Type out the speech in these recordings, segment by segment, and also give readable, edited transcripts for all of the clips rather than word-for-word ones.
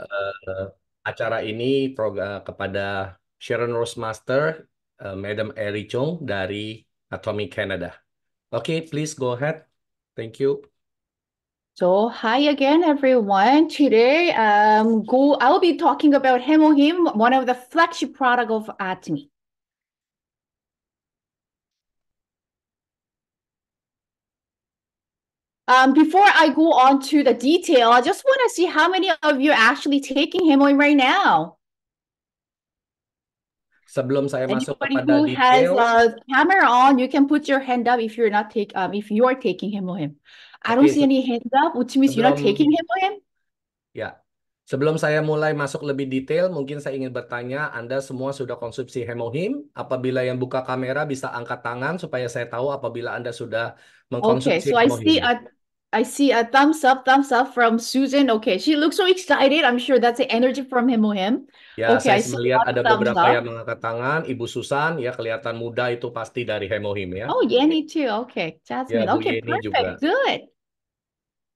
eh, acara ini kepada Sharon Rosemaster, Madam Eri Chung dari Atomic Canada. Okay, please go ahead. Thank you. So, hi again, everyone. Today, I will be talking about Hemohim, one of the flagship product of Atomy. Before I go on to the detail, I just want to see how many of you are actually taking Hemohim right now. Sebelum saya masuk Anybody kepada who has detail, a camera on, you can put your hand up if you're not if you're taking Hemohim. I don't oke, see any hands up, which means you're not sebelum taking Hemohim. ya, sebelum saya mulai masuk lebih detail, mungkin saya ingin bertanya, Anda semua sudah konsumsi hemohim? Apabila yang buka kamera bisa angkat tangan supaya saya tahu apabila Anda sudah Okay, mengkonsumsi so hemohim. I see a thumbs up from Susan. Okay, she looks so excited. I'm sure that's the energy from him or him. Ya, Okay, saya I see a melihat lot of ada thumbs beberapa yang up. mengangkat tangan. Ibu Susan, ya kelihatan muda itu pasti dari hemohim ya. Oh, Yanni too. Okay, Ya, Jasmine. Bu Okay, Yeni juga. perfect. Good.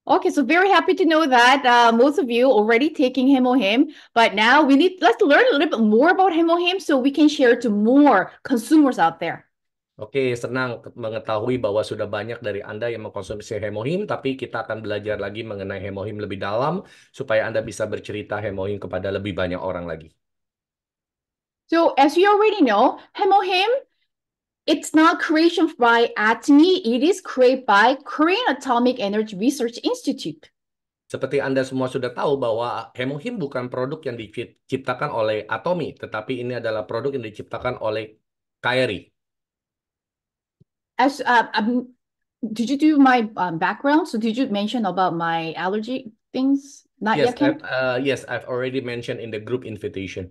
Okay, so very happy to know that most of you already taking him or him. But now let's learn a little bit more about him or him so we can share to more consumers out there. Oke, senang mengetahui bahwa sudah banyak dari Anda yang mengkonsumsi hemohim, tapi kita akan belajar lagi mengenai hemohim lebih dalam supaya Anda bisa bercerita hemohim kepada lebih banyak orang lagi. So as you already know, Hemohim, it's not creation by Atomy. It is created by Korean Atomic Energy Research Institute. Seperti Anda semua sudah tahu bahwa hemohim bukan produk yang diciptakan oleh Atomi, tetapi ini adalah produk yang diciptakan oleh KRI. As did you do my background? So did you mention about my allergy things? Not Yes, yet, Ken? yes, I've already mentioned in the group invitation.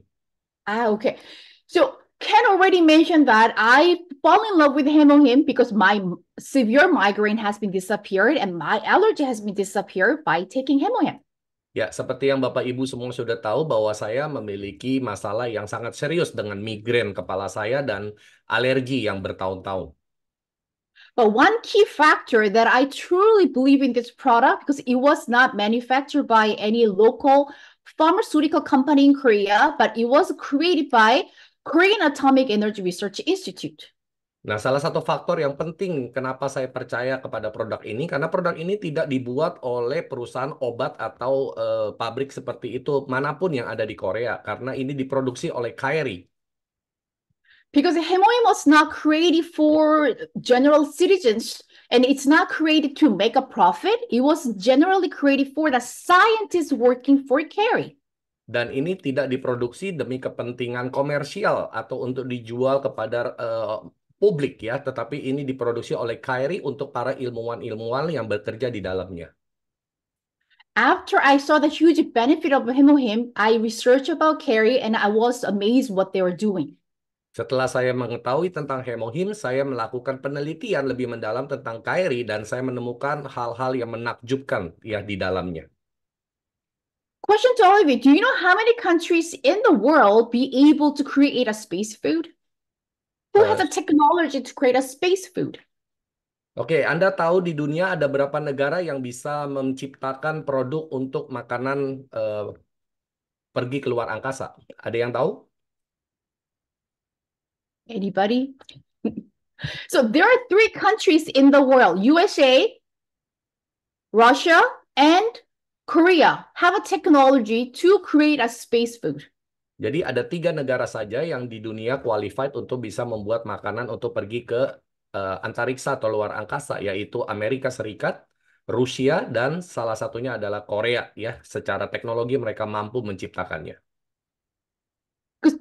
Okay. So Ken already mentioned that I fall in love with Hemohim because my severe migraine has been disappeared and my allergy has been disappeared by taking Hemohim. Ya, seperti yang Bapak Ibu semua sudah tahu bahwa saya memiliki masalah yang sangat serius dengan migrain kepala saya dan alergi yang bertahun-tahun. But one key factor that I truly believe in this product because it was not manufactured by any local pharmaceutical company in Korea, but it was created by Korean Atomic Energy Research Institute. Nah, salah satu faktor yang penting kenapa saya percaya kepada produk ini, karena produk ini tidak dibuat oleh perusahaan obat atau pabrik seperti itu manapun yang ada di Korea, karena ini diproduksi oleh KRI. Because Hemoim was not created for general citizens and it's not created to make a profit. It was generally created for the scientists working for Carrie. Dan ini tidak diproduksi demi kepentingan komersial atau untuk dijual kepada publik ya, tetapi ini diproduksi oleh KRI untuk para ilmuwan-ilmuwan yang bekerja di dalamnya. After I saw the huge benefit of Hemohim, I researched about Carrie and I was amazed what they were doing. Setelah saya mengetahui tentang hemohim, saya melakukan penelitian lebih mendalam tentang KRI dan saya menemukan hal-hal yang menakjubkan ya di dalamnya. Question to all of you, do you know how many countries in the world be able to create a space food? Who has Eh, the technology to create a space food? Oke, Anda tahu di dunia ada berapa negara yang bisa menciptakan produk untuk makanan pergi keluar angkasa? Ada yang tahu? Anybody? So there are three countries in the world, USA, Russia, and Korea have a technology to create a space food. Jadi ada 3 negara saja yang di dunia qualified untuk bisa membuat makanan untuk pergi ke antariksa atau luar angkasa, yaitu Amerika Serikat, Rusia, dan salah satunya adalah Korea. Ya, secara teknologi mereka mampu menciptakannya. Because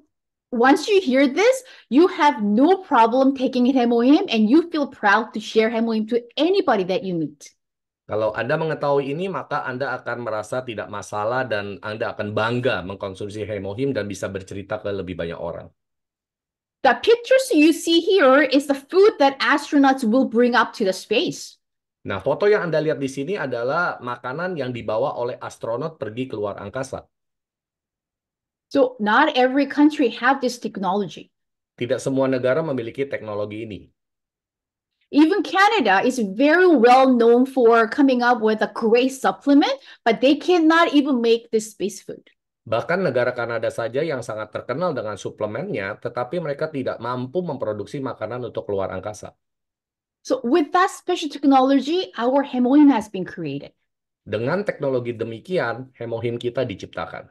once you hear this, you have no problem taking Hemohim and you feel proud to share Hemohim to anybody that you meet. Kalau Anda mengetahui ini, maka Anda akan merasa tidak masalah dan Anda akan bangga mengkonsumsi hemohim dan bisa bercerita ke lebih banyak orang. The pictures you see here is the food that astronauts will bring up to the space. Nah, foto yang Anda lihat di sini adalah makanan yang dibawa oleh astronot pergi keluar angkasa. So not every country have this technology. Tidak semua negara memiliki teknologi ini. Even Canada is very well known for coming up with a great supplement, but they cannot even make this space food. Bahkan negara Kanada saja yang sangat terkenal dengan suplemennya, tetapi mereka tidak mampu memproduksi makanan untuk luar angkasa. So with that special technology, our hemohim has been created. Dengan teknologi demikian, hemohim kita diciptakan.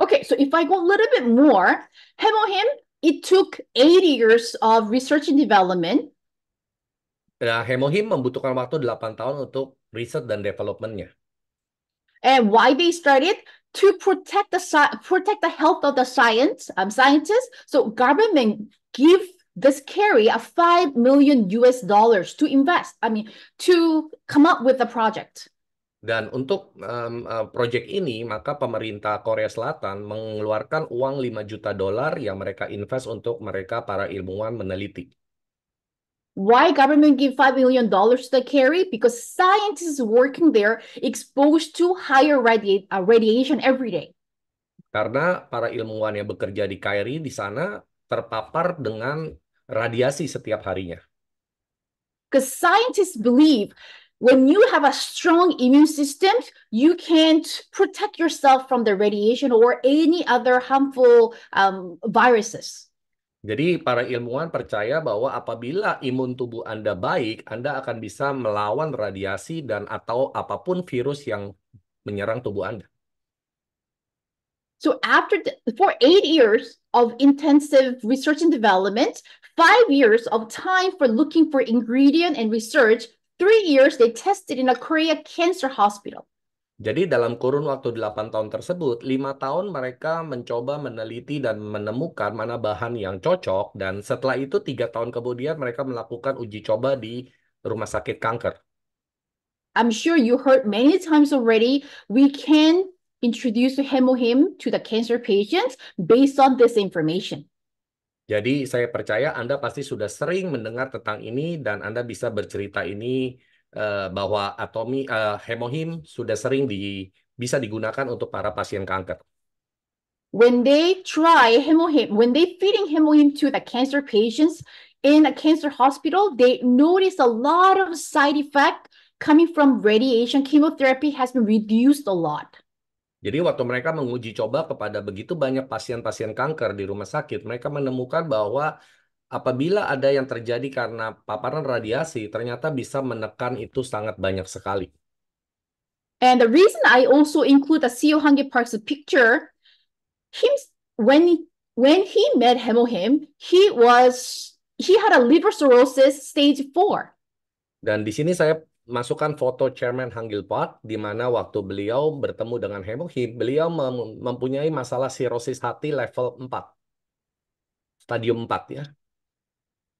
Okay, so if I go a little bit more, hemohim, it took 80 years of research and development. Nah, hemohim membutuhkan waktu 8 tahun untuk riset dan developmentnya. And why they started? To protect the health of the scientists. So government give this carry a 5 million US dollars to invest. I mean, to come up with the project. Dan untuk proyek ini, maka pemerintah Korea Selatan mengeluarkan uang 5 juta dolar yang mereka invest untuk mereka para ilmuwan meneliti. Why government give $5 million to the carry? Because scientists working there exposed to higher radiation every day. Karena para ilmuwan yang bekerja di KRI di sana terpapar dengan radiasi setiap harinya. Because scientists believe when you have a strong immune system, you can't protect yourself from the radiation or any other harmful viruses. Jadi para ilmuwan percaya bahwa apabila imun tubuh Anda baik, Anda akan bisa melawan radiasi dan atau apapun virus yang menyerang tubuh Anda. So for 8 years of intensive research and development, 5 years of time for looking for ingredient and research, 3 years they tested in a Korea cancer hospital. Jadi dalam kurun waktu 8 tahun tersebut, 5 tahun mereka mencoba meneliti dan menemukan mana bahan yang cocok, dan setelah itu 3 tahun kemudian mereka melakukan uji coba di rumah sakit kanker. I'm sure you heard many times already, we can introduce hemohim to the cancer patients based on this information. Jadi saya percaya Anda pasti sudah sering mendengar tentang ini dan Anda bisa bercerita ini bahwa hemohim sudah sering bisa digunakan untuk para pasien kanker. When they try hemohim, when they feeding hemohim to the cancer patients in a cancer hospital, they notice a lot of side effect coming from radiation. Chemotherapy has been reduced a lot. Jadi waktu mereka menguji coba kepada begitu banyak pasien-pasien kanker di rumah sakit, mereka menemukan bahwa apabila ada yang terjadi karena paparan radiasi, ternyata bisa menekan itu sangat banyak sekali. And the reason I also include the CEO Hangi Park's picture, him when he met hemohim, he had a liver cirrhosis stage 4. Dan di sini saya masukkan foto Chairman Hangil Park, di mana waktu beliau bertemu dengan hemohim, beliau mempunyai masalah sirosis hati level 4. Stadium 4 ya.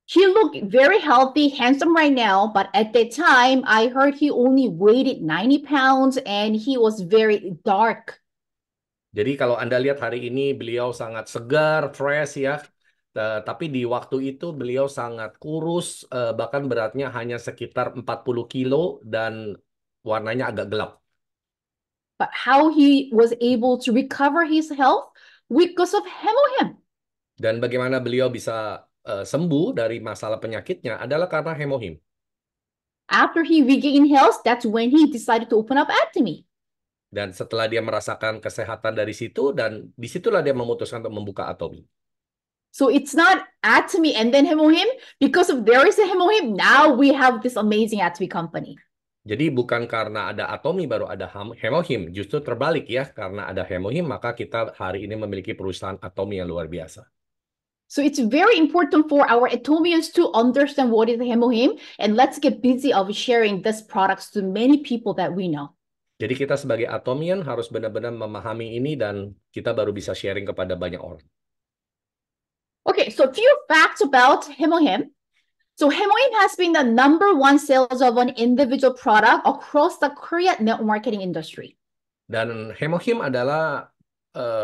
He looked very healthy, handsome right now, but at that time, I heard he only weighed 90 pounds and he was very dark. Jadi kalau Anda lihat hari ini, beliau sangat segar, fresh ya. Tapi di waktu itu beliau sangat kurus, bahkan beratnya hanya sekitar 40 kilo dan warnanya agak gelap. But how he was able to recover his health? Because of hemohim. Dan bagaimana beliau bisa sembuh dari masalah penyakitnya adalah karena hemohim. After he regained health, that's when he decided to open up Atomy. Dan setelah dia merasakan kesehatan dari situ, dan disitulah dia memutuskan untuk membuka Atomy. So it's not Atomy and then hemohim. Because of there is a hemohim, now we have this amazing Atomy company. Jadi bukan karena ada Atomy baru ada hemohim, justru terbalik ya. Karena ada hemohim, maka kita hari ini memiliki perusahaan Atomy yang luar biasa. So it's very important for our Atomians to understand what is hemohim, and let's get busy of sharing these products to many people that we know. Jadi kita sebagai Atomian harus benar-benar memahami ini dan kita baru bisa sharing kepada banyak orang. Okay, so a few facts about hemohim. So hemohim has been the #1 sales of an individual product across the Korean network marketing industry. Dan hemohim adalah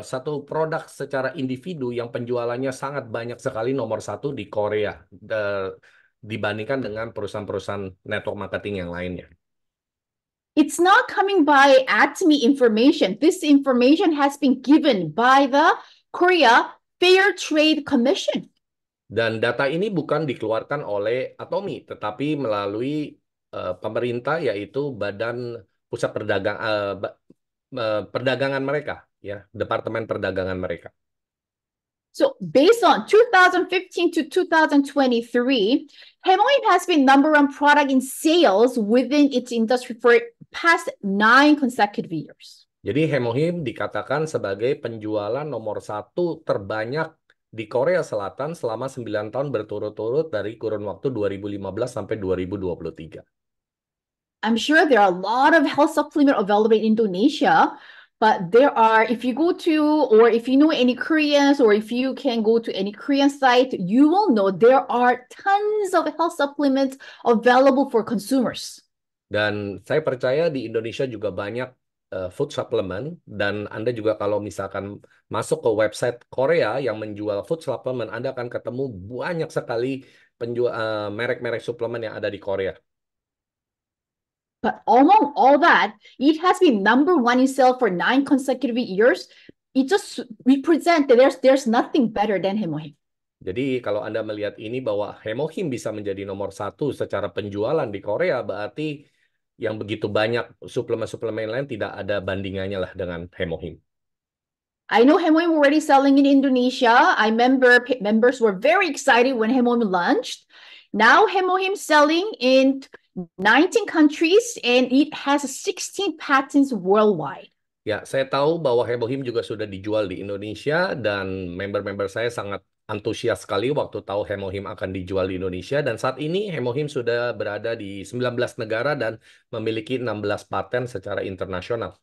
satu produk secara individu yang penjualannya sangat banyak sekali, nomor 1 di Korea dibandingkan dengan perusahaan-perusahaan network marketing yang lainnya. It's not coming by Atomy information. This information has been given by the Korea Fair Trade Commission. Dan data ini bukan dikeluarkan oleh Atomy, tetapi melalui pemerintah, yaitu Badan Pusat Perdagangan mereka, ya, departemen perdagangan mereka. So based on 2015 to 2023, Hemoin has been number one product in sales within its industry for past 9 consecutive years. Jadi Hemohim dikatakan sebagai penjualan nomor 1 terbanyak di Korea Selatan selama 9 tahun berturut-turut dari kurun waktu 2015 sampai 2023. I'm sure there are a lot of health supplement available in Indonesia, but there are, if you go to, or if you know any Koreans, or if you can go to any Korean site, you will know there are tons of health supplements available for consumers. Dan saya percaya di Indonesia juga banyak food supplement, dan Anda juga kalau misalkan masuk ke website Korea yang menjual food supplement, Anda akan ketemu banyak sekali penjual merek-merek suplemen yang ada di Korea. But among all that, it has been number one in sales for 9 consecutive years. It just represents that there's nothing better than Hemohim. Jadi kalau Anda melihat ini bahwa Hemohim bisa menjadi nomor 1 secara penjualan di Korea, berarti yang begitu banyak suplemen-suplemen lain tidak ada bandingannya lah dengan Hemohim. I know Hemohim already selling in Indonesia. I remember members were very excited when Hemohim launched. Now Hemohim selling in 19 countries and it has 16 patents worldwide. Ya, saya tahu bahwa Hemohim juga sudah dijual di Indonesia dan member-member saya sangat antusias sekali waktu tahu Hemohim akan dijual di Indonesia, dan saat ini Hemohim sudah berada di 19 negara dan memiliki 16 paten secara internasional.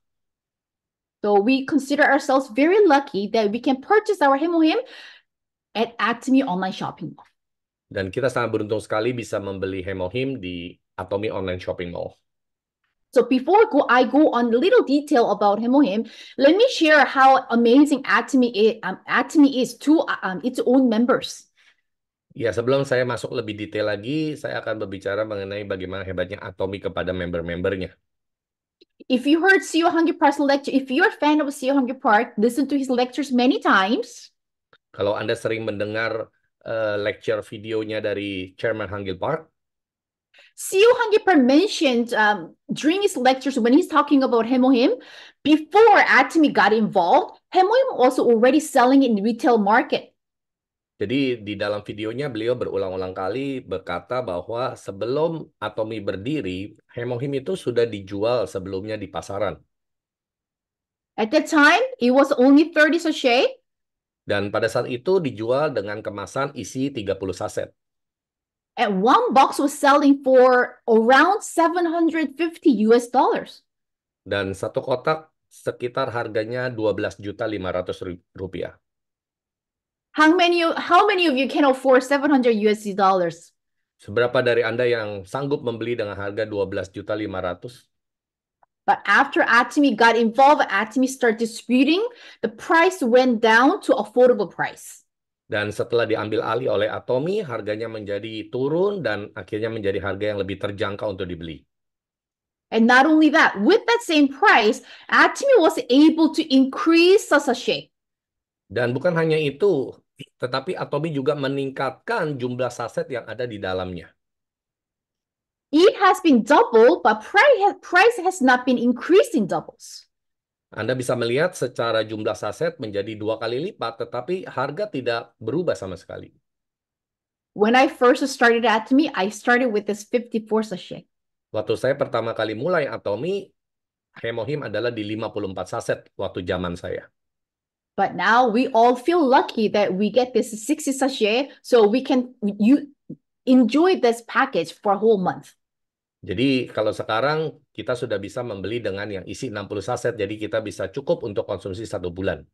So we consider ourselves very lucky that we can purchase our Hemohim at Atomy online shopping mall. Dan kita sangat beruntung sekali bisa membeli Hemohim di Atomy online shopping mall. So before I go on a little detail about Hemohim, let me share how amazing Atomy is to its own members. Ya, sebelum saya masuk lebih detail lagi, saya akan berbicara mengenai bagaimana hebatnya Atomy kepada member-membernya. If you heard CEO Hungry Park's lecture, if you're a fan of CEO Hungry Park, listen to his lectures many times. Kalau Anda sering mendengar lecture videonya dari Chairman Hungry Park, CEO Hungry Park mentioned during his lectures when he's talking about Hemohim, before Atomy got involved, Hemohim also already selling in retail market. Jadi di dalam videonya beliau berulang-ulang kali berkata bahwa sebelum Atomy berdiri, Hemohim itu sudah dijual sebelumnya di pasaran. At that time, it was only 30 sachet. Dan pada saat itu dijual dengan kemasan isi 30 saset. And one box was selling for around $750. Dan satu kotak sekitar harganya 12.500.000 rupiah. How many of you can afford $700? Seberapa dari Anda yang sanggup membeli dengan harga 12.500.000? But after Atomy got involved, Atomy started disputing, the price went down to affordable price. Dan setelah diambil alih oleh Atomy, harganya menjadi turun dan akhirnya menjadi harga yang lebih terjangkau untuk dibeli. And not only that, with that same price, Atomy was able to increase the sachet. Dan bukan hanya itu, tetapi Atomy juga meningkatkan jumlah saset yang ada di dalamnya. It has been doubled, but price has not been increased in doubles. Anda bisa melihat secara jumlah saset menjadi 2 kali lipat, tetapi harga tidak berubah sama sekali. When I first started Atomy, I started with this 54 sachet. Waktu saya pertama kali mulai Atomy, Hemohim adalah di 54 saset waktu zaman saya. But now we all feel lucky that we get this 60 sachet, so we can enjoy this package for a whole month. Jadi kalau sekarang kita sudah bisa membeli dengan yang isi 60 saset, jadi kita bisa cukup untuk konsumsi 1 bulan.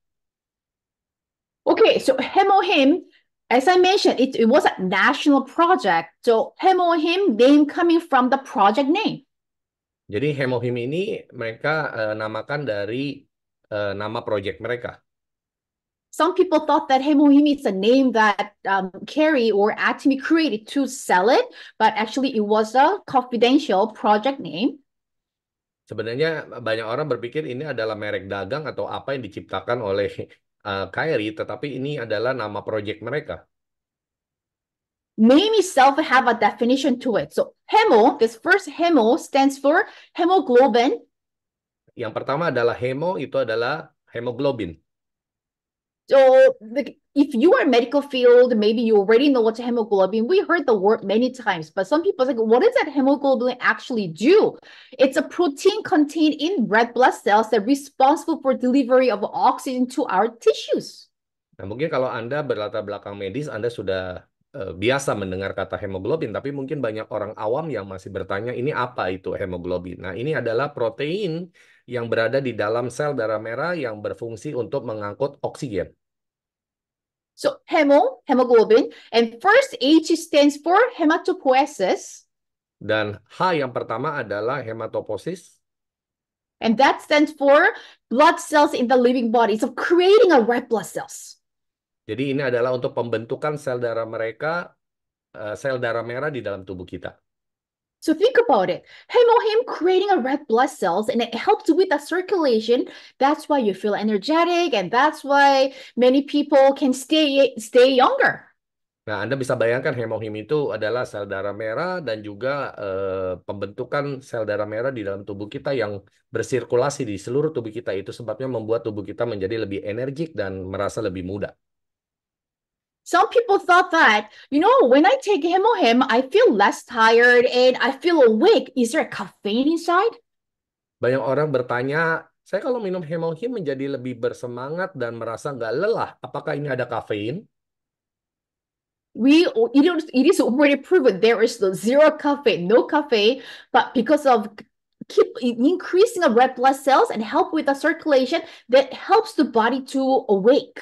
Okay, so Hemohim, as I mentioned, it was a national project. So Hemohim name coming from the project name. Jadi Hemohim ini mereka namakan dari nama proyek mereka. Some people thought that Hemohim is a name that Carrie or Atomy created to sell it, but actually it was a confidential project name. Sebenarnya banyak orang berpikir ini adalah merek dagang atau apa yang diciptakan oleh Kyrie, tetapi ini adalah nama proyek mereka. Name itself have a definition to it. So Hemo, this first Hemo stands for hemoglobin. Yang pertama adalah hemo, itu adalah hemoglobin. So if you are in medical field, maybe you already know what's hemoglobin. We heard the word many times, but some people are like, what does that hemoglobin actually do? It's a protein contained in red blood cells that responsible for delivery of oxygen to our tissues. Nah, mungkin kalau Anda berlatar belakang medis, Anda sudah biasa mendengar kata hemoglobin, tapi mungkin banyak orang awam yang masih bertanya, ini apa itu hemoglobin? Nah, ini adalah protein yang berada di dalam sel darah merah yang berfungsi untuk mengangkut oksigen. So hemoglobin, and first H stands for hematopoiesis. Dan H yang pertama adalah hematopoiesis. And that stands for blood cells in the living body. So creating a red blood cells. Jadi ini adalah untuk pembentukan sel darah sel darah merah di dalam tubuh kita. So think about it. Hemohim creating a red blood cells and it helps with the circulation. That's why you feel energetic and that's why many people can stay younger. Nah, Anda bisa bayangkan hemohim itu adalah sel darah merah dan juga pembentukan sel darah merah di dalam tubuh kita yang bersirkulasi di seluruh tubuh kita. Itu sebabnya membuat tubuh kita menjadi lebih energik dan merasa lebih muda. Some people thought that, when I take Hemohim, I feel less tired and I feel awake. Is there caffeine inside? Banyak orang bertanya, saya kalau minum hemohim menjadi lebih bersemangat dan merasa nggak lelah. Apakah ini ada kafein? It is already proven there is zero caffeine, no caffeine, but because of keep increasing of red blood cells and help with the circulation, that helps the body to awake.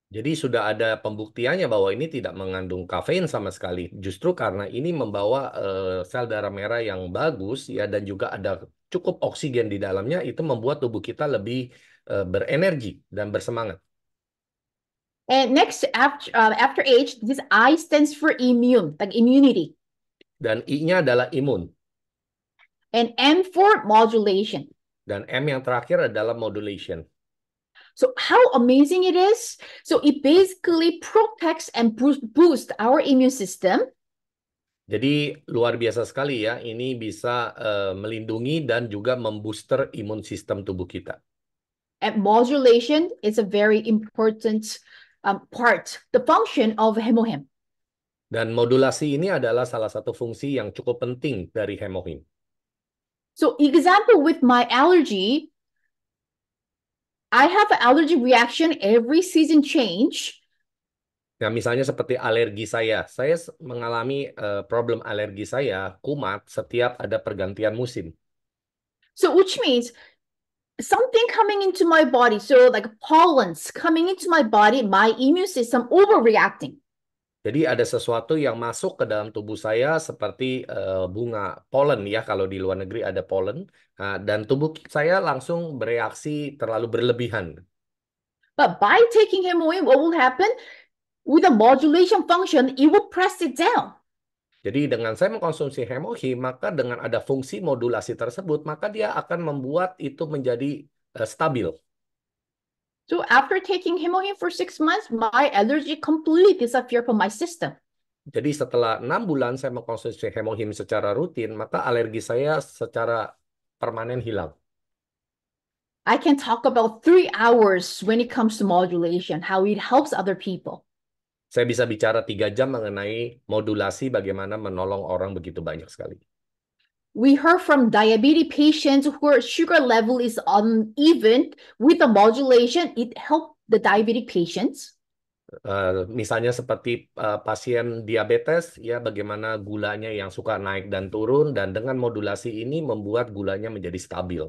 Jadi sudah ada pembuktiannya bahwa ini tidak mengandung kafein sama sekali. Justru karena ini membawa sel darah merah yang bagus ya dan juga ada cukup oksigen di dalamnya, itu membuat tubuh kita lebih berenergi dan bersemangat. And next, after H, this I stands for immune, like immunity. Dan I-nya adalah imun. And M for modulation. Dan M yang terakhir adalah modulation. So how amazing it is. So it basically protects and boosts our immune system. Jadi luar biasa sekali ya, ini bisa melindungi dan juga membooster imun sistem tubuh kita. And modulation is a very important part, the function of Hemohim. Dan modulasi ini adalah salah satu fungsi yang cukup penting dari hemohim. So example with my allergy, I have an allergy reaction every season change. Nah, misalnya seperti alergi saya mengalami problem alergi saya, kumat, setiap ada pergantian musim. So which means something coming into my body, so like pollens coming into my body, my immune system overreacting. Jadi ada sesuatu yang masuk ke dalam tubuh saya seperti bunga pollen ya, kalau di luar negeri ada pollen, dan tubuh saya langsung bereaksi terlalu berlebihan. But by taking Hemohim, what will happen? With a modulation function, it will press it down. Jadi dengan saya mengkonsumsi hemohim, maka dengan ada fungsi modulasi tersebut, maka dia akan membuat itu menjadi stabil. So after taking Hemohim for 6 months, my allergy completely disappeared from my system. Jadi setelah 6 bulan saya mengkonsumsi hemohim secara rutin, maka alergi saya secara permanen hilang. I can talk about 3 hours when it comes to modulation, how it helps other people. Saya bisa bicara 3 jam mengenai modulasi bagaimana menolong orang begitu banyak sekali. We heard from diabetes patients whose sugar level is uneven. With the modulation, it helped the diabetic patients. Misalnya seperti pasien diabetes, ya bagaimana gulanya yang suka naik dan turun, dan dengan modulasi ini membuat gulanya menjadi stabil.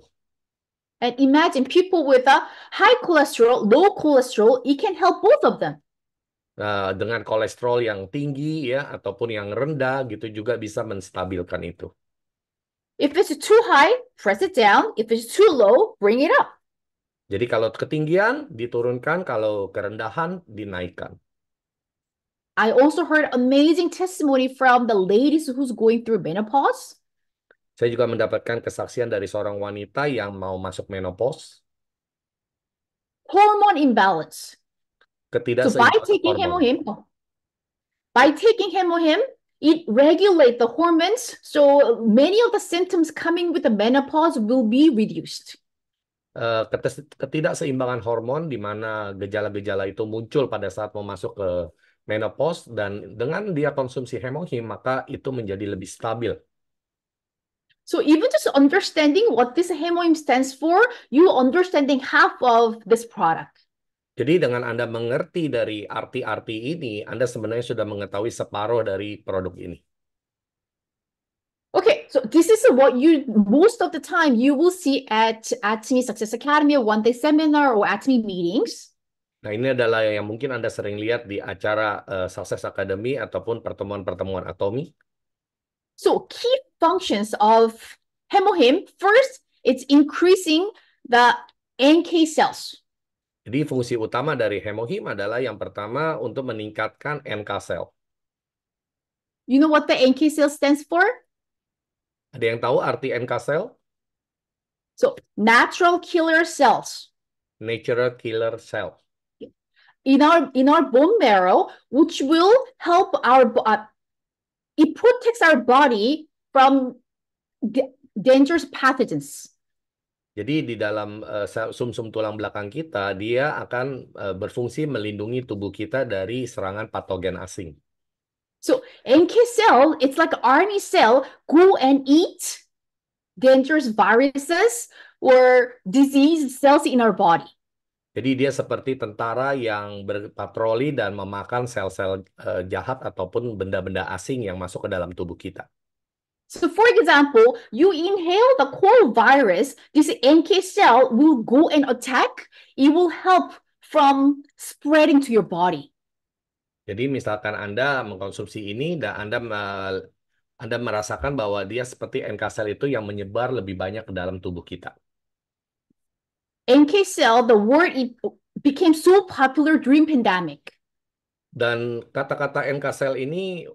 And imagine people with a high cholesterol, low cholesterol, it can help both of them. Dengan kolesterol yang tinggi ya ataupun yang rendah gitu juga bisa menstabilkan itu. If it's too high, press it down. If it's too low, bring it up. Jadi kalau ketinggian diturunkan, kalau kerendahan dinaikkan. I also heard amazing testimony from the ladies who's going through menopause. Saya juga mendapatkan kesaksian dari seorang wanita yang mau masuk menopause. Hormone imbalance. So Ketidakseimbangan hormon. by taking Hemohim, it regulates the hormones. So many of the symptoms coming with the menopause will be reduced. ketidakseimbangan hormon di mana gejala-gejala itu muncul pada saat mau masuk ke menopause dan dengan dia konsumsi hemohim maka itu menjadi lebih stabil. So even just understanding what this hemohim stands for, you understanding half of this product. Jadi dengan Anda mengerti dari arti-arti ini, Anda sebenarnya sudah mengetahui separuh dari produk ini. Okay, so this is what you most of the time you will see at Atomy Success Academy, a one-day seminar, or Atomy meetings. Nah, ini adalah yang mungkin Anda sering lihat di acara Success Academy ataupun pertemuan-pertemuan Atomy. So key functions of hemohim, first, it's increasing the NK cells. Jadi fungsi utama dari hemohim adalah yang pertama untuk meningkatkan NK cell. You know what the NK cell stands for? Ada yang tahu arti NK cell? So natural killer cells. Natural killer cell. In our bone marrow, which will help it protects our body from dangerous pathogens. Jadi di dalam sumsum tulang belakang kita, dia akan berfungsi melindungi tubuh kita dari serangan patogen asing. So NK cell, it's like army cell, go and eat dangerous viruses or disease cells in our body. Jadi dia seperti tentara yang berpatroli dan memakan sel-sel jahat ataupun benda-benda asing yang masuk ke dalam tubuh kita. So for example, you inhale the coronavirus, this NK cell will go and attack. It will help from spreading to your body. Jadi misalkan Anda mengkonsumsi ini dan Anda merasakan bahwa dia seperti NK cell itu yang menyebar lebih banyak ke dalam tubuh kita. NK cell, the word it became so popular during pandemic. Dan kata-kata NK cell ini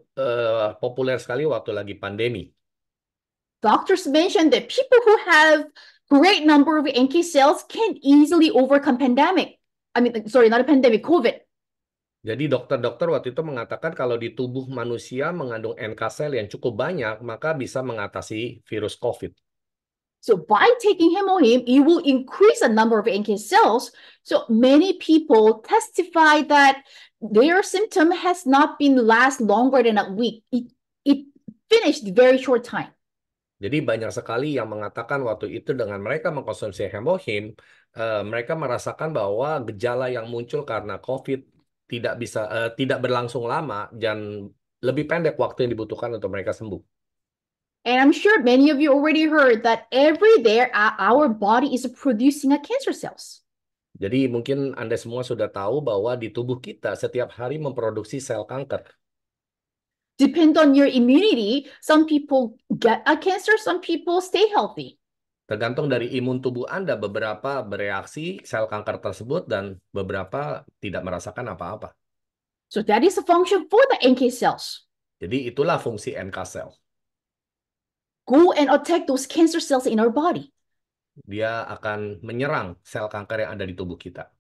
populer sekali waktu lagi pandemi. Doctors mentioned that people who have great number of NK cells can easily overcome pandemic. I mean, sorry, not a pandemic, COVID. Jadi dokter-dokter waktu itu mengatakan kalau di tubuh manusia mengandung NK cell yang cukup banyak, maka bisa mengatasi virus COVID. So by taking hemohim, it will increase the number of NK cells. So many people testify that their symptom has not been last longer than a week. It finished very short time. Jadi banyak sekali yang mengatakan waktu itu dengan mereka mengkonsumsi hemohim, mereka merasakan bahwa gejala yang muncul karena COVID tidak berlangsung lama dan lebih pendek waktu yang dibutuhkan untuk mereka sembuh. And I'm sure many of you already heard that every day our body is producing a cancer cells. Jadi mungkin Anda semua sudah tahu bahwa di tubuh kita setiap hari memproduksi sel kanker. Depend on your immunity, some people get a cancer, some people stay healthy. Tergantung dari imun tubuh Anda, beberapa bereaksi sel kanker tersebut dan beberapa tidak merasakan apa-apa. So that is a function for the NK cells. Jadi itulah fungsi NK cell. Go and attack those cancer cells in our body. Dia akan menyerang sel kanker yang ada di tubuh kita.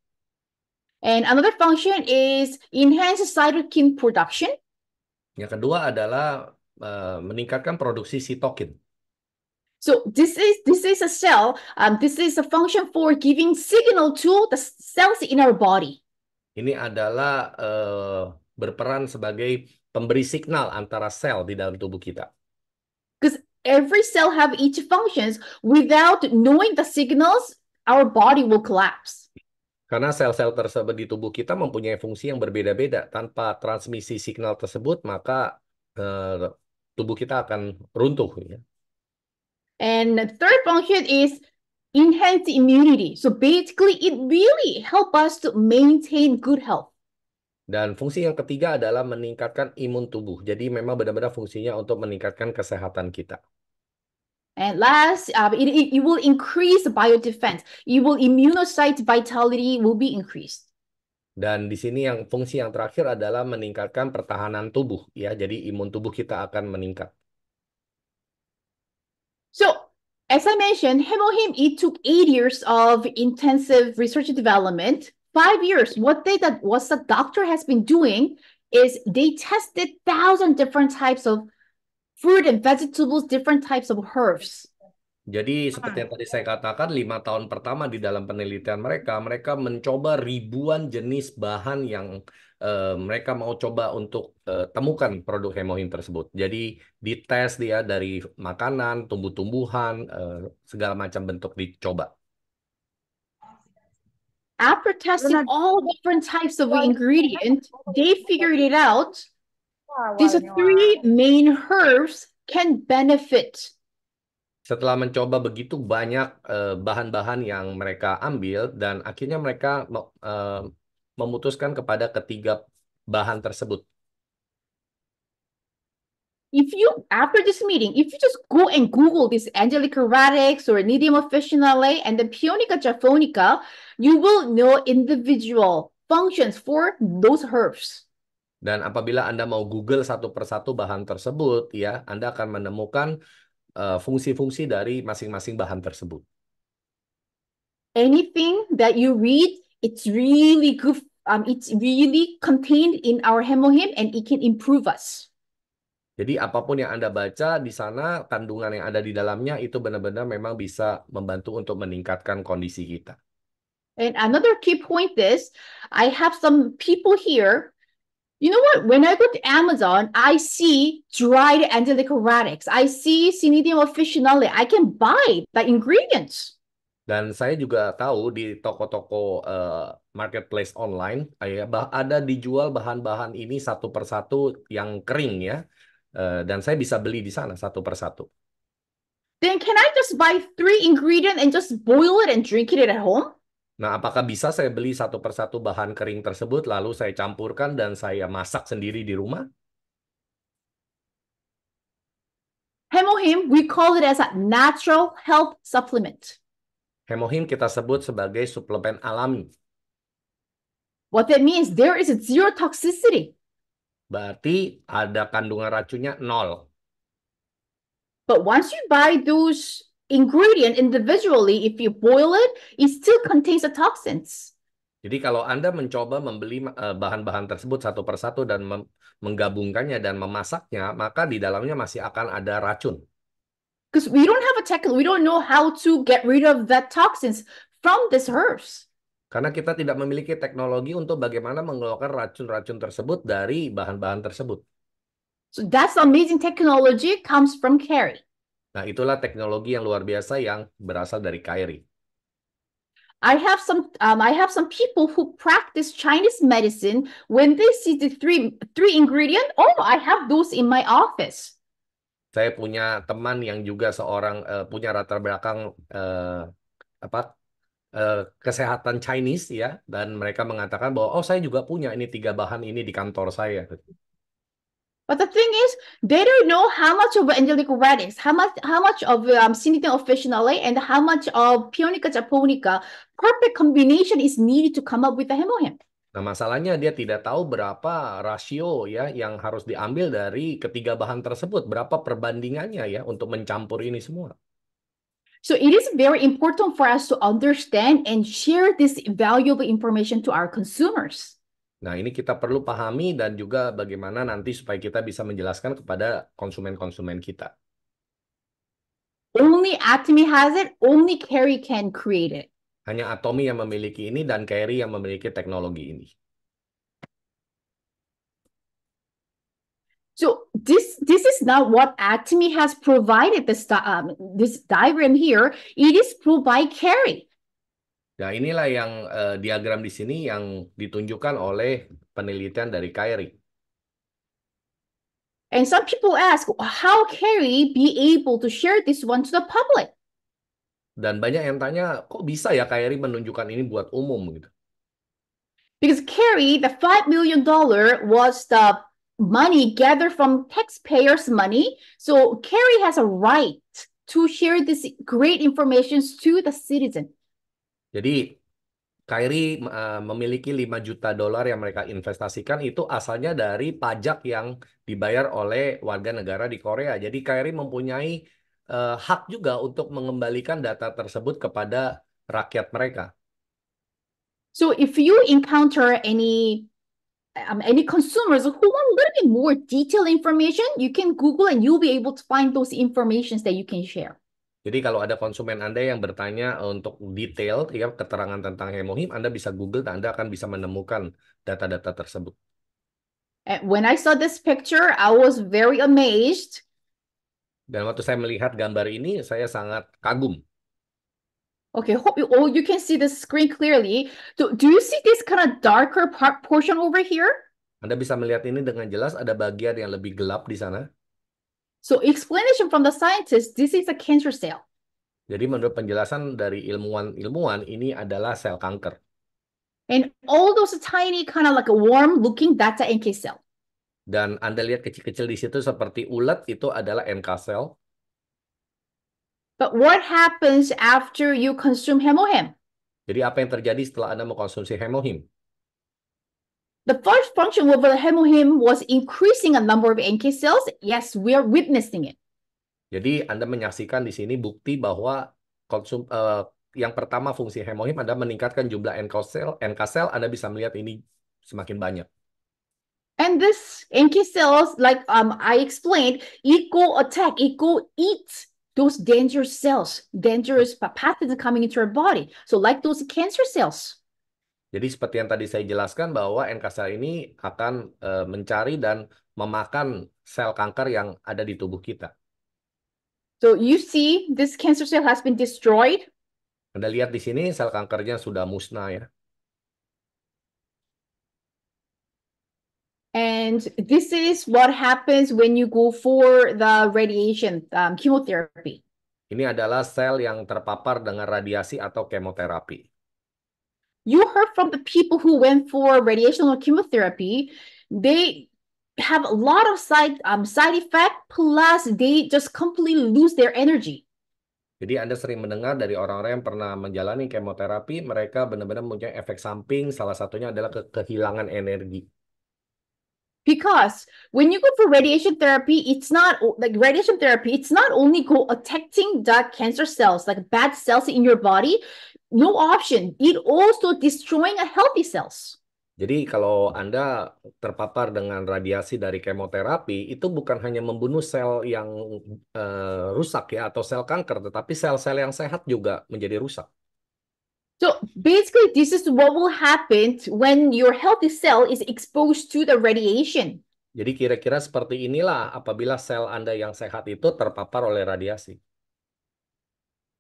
And another function is enhance cytokine production. Yang kedua adalah meningkatkan produksi sitokin. So this is a cell. This is a function for giving signal to the cells in our body. Ini adalah berperan sebagai pemberi signal antara sel di dalam tubuh kita. Because every cell have each functions. Without knowing the signals, our body will collapse. Karena sel-sel tersebut di tubuh kita mempunyai fungsi yang berbeda-beda. Tanpa transmisi signal tersebut, maka tubuh kita akan runtuh. Ya. And the third function is enhance immunity. So basically, it really help us to maintain good health. Dan fungsi yang ketiga adalah meningkatkan imun tubuh. Jadi memang benar-benar fungsinya untuk meningkatkan kesehatan kita. And last, it will increase biodefense. It will immunocyte vitality will be increased. Dan di sini yang fungsi yang terakhir adalah meningkatkan pertahanan tubuh. Ya, jadi imun tubuh kita akan meningkat. So, as I mentioned, hemohim, it took 8 years of intensive research and development. 5 years, what the doctor has been doing is they tested 1,000 different types of fruit and vegetables, different types of herbs. Jadi seperti yang tadi saya katakan, 5 tahun pertama di dalam penelitian mereka, mereka mencoba ribuan jenis bahan yang mereka mau coba untuk temukan produk hemohim tersebut. Jadi dites dia dari makanan, tumbuh-tumbuhan, segala macam bentuk dicoba. After testing all different types of ingredient, they figured it out. These three main herbs can benefit. Setelah mencoba begitu banyak bahan-bahan yang mereka ambil, dan akhirnya mereka memutuskan kepada ketiga bahan tersebut. If you, after this meeting, if you just go and Google this Angelica radix or Nidium officinale and the Pionica japonica, you will know individual functions for those herbs. Dan apabila Anda mau Google satu persatu bahan tersebut, ya, Anda akan menemukan fungsi-fungsi dari masing-masing bahan tersebut. Anything that you read, it's really good. It's really contained in our hemohim and it can improve us. Jadi apapun yang Anda baca di sana, kandungan yang ada di dalamnya itu benar-benar memang bisa membantu untuk meningkatkan kondisi kita. And another key point is, I have some people here. You know what? When I go to Amazon, I see dried Angelica radix. I see Cnidium officinale. I can buy the ingredients. Dan saya juga tahu di toko-toko marketplace online ada dijual bahan-bahan ini satu persatu yang kering ya. Dan saya bisa beli di sana satu persatu. Then can I just buy 3 ingredients and just boil it and drink it at home? Nah, apakah bisa saya beli satu persatu bahan kering tersebut, lalu saya campurkan dan saya masak sendiri di rumah? Hemohim, we call it as a natural health supplement. Hemohim kita sebut sebagai suplemen alami. What that means, there is a zero toxicity. Berarti ada kandungan racunnya 0. But once you buy those ingredients individually, if you boil it, it still contains the toxins. Jadi kalau Anda mencoba membeli bahan-bahan tersebut satu persatu dan menggabungkannya dan memasaknya, maka di dalamnya masih akan ada racun. Because we don't have a technique, we don't know how to get rid of that toxins from these herbs. Karena kita tidak memiliki teknologi untuk bagaimana mengeluarkan racun-racun tersebut dari bahan-bahan tersebut. So that's amazing technology comes from Carrie. Nah, itulah teknologi yang luar biasa yang berasal dari Kyrie. I have some people who practice Chinese medicine. When they see the three ingredient, oh, I have those in my office. Saya punya teman yang juga seorang punya latar belakang kesehatan Chinese ya, dan mereka mengatakan bahwa oh saya juga punya ini 3 bahan ini di kantor saya. But the thing is, they don't know how much of Angelica radix, how much of Cnidium officinale, and how much of Pionica japonica. Perfect combination is needed to come up with the hemohim. Nah, masalahnya dia tidak tahu berapa rasio ya yang harus diambil dari ketiga bahan tersebut, berapa perbandingannya ya untuk mencampur ini semua. So it is very important for us to understand and share this valuable information to our consumers. Nah, ini kita perlu pahami dan juga bagaimana nanti supaya kita bisa menjelaskan kepada konsumen-konsumen kita. Only Atomy has it, only Carrie can create it. Hanya Atomy yang memiliki ini dan Kyrie yang memiliki teknologi ini. So this is not what Atomy has provided, this diagram here. It is proved by Carrie. Nah, inilah yang diagram di sini yang ditunjukkan oleh penelitian dari Kyrie. And some people ask, how Carrie be able to share this one to the public? Dan banyak yang tanya, kok bisa ya Kyrie menunjukkan ini buat umum gitu? Because Carrie, the $5 million was the money gathered from taxpayers' money. So Carrie has a right to share this great information to the citizen. Jadi Kyrie memiliki 5 juta dolar yang mereka investasikan itu asalnya dari pajak yang dibayar oleh warga negara di Korea. Jadi Kyrie mempunyai hak juga untuk mengembalikan data tersebut kepada rakyat mereka. So if you encounter any consumers who want a little bit more detailed information, you can Google and you'll be able to find those informations that you can share. Jadi kalau ada konsumen Anda yang bertanya untuk detail ya keterangan tentang hemohim, Anda bisa Google dan Anda akan bisa menemukan data-data tersebut. And when I saw this picture, I was very amazed. Dan waktu saya melihat gambar ini, saya sangat kagum. Okay, hope you all you can see the screen clearly. So do you see this kind of darker part portion over here? Anda bisa melihat ini dengan jelas, ada bagian yang lebih gelap di sana. So explanation from the scientists, this is a cancer cell. Jadi menurut penjelasan dari ilmuwan-ilmuwan, ini adalah sel kanker. And all those tiny kind of like a warm looking, that's an NK cell. Dan Anda lihat kecil-kecil di situ seperti ulat, itu adalah NK cell. But what happens after you consume hemohim? Jadi apa yang terjadi setelah Anda mengkonsumsi hemohim? The first function of the hemohim was increasing a number of NK cells. Yes, we are witnessing it. Jadi Anda menyaksikan di sini bukti bahwa yang pertama fungsi hemohim Anda meningkatkan jumlah NK cell Anda bisa melihat ini semakin banyak. And this NK cells, like I explained, it go attack, it go eat those dangerous cells, dangerous pathogens coming into our body. So like those cancer cells. Jadi seperti yang tadi saya jelaskan bahwa NK cell ini akan mencari dan memakan sel kanker yang ada di tubuh kita. So you see this cancer cell has been destroyed. Anda lihat di sini sel kankernya sudah musnah ya. And this is what happens when you go for the radiation, chemotherapy. Ini adalah sel yang terpapar dengan radiasi atau kemoterapi. You heard from the people who went for radiation or chemotherapy, they have a lot of side effect, plus they just completely lose their energy. Jadi Anda sering mendengar dari orang-orang yang pernah menjalani kemoterapi, mereka benar-benar mempunyai efek samping, salah satunya adalah kehilangan energi. Because when you go for radiation therapy, it's not like radiation therapy, it's not only go attacking the cancer cells, like bad cells in your body, no option. It also destroying a healthy cells. Jadi kalau Anda terpapar dengan radiasi dari kemoterapi, itu bukan hanya membunuh sel yang rusak ya atau sel kanker, tetapi sel-sel yang sehat juga menjadi rusak. So basically, this is what will happen when your healthy cell is exposed to the radiation. Jadi kira-kira seperti inilah apabila sel Anda yang sehat itu terpapar oleh radiasi.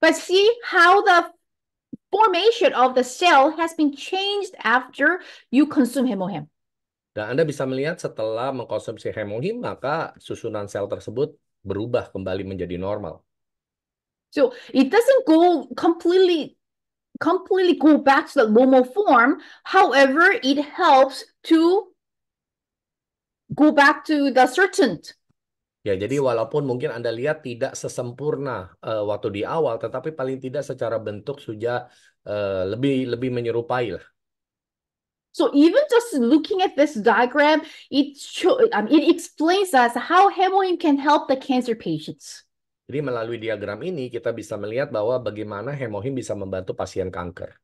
But see how the formation of the cell has been changed after you consume hemohim. Dan Anda bisa melihat setelah mengkonsumsi hemohim, maka susunan sel tersebut berubah kembali menjadi normal. So it doesn't go completely go back to the normal form. However, it helps to go back to the certain. Ya, jadi walaupun mungkin Anda lihat tidak sesempurna waktu di awal, tetapi paling tidak secara bentuk sudah lebih menyerupai lah. So even just looking at this diagram, it explains us how hemohim can help the cancer patients. Jadi melalui diagram ini kita bisa melihat bahwa bagaimana hemohim bisa membantu pasien kanker.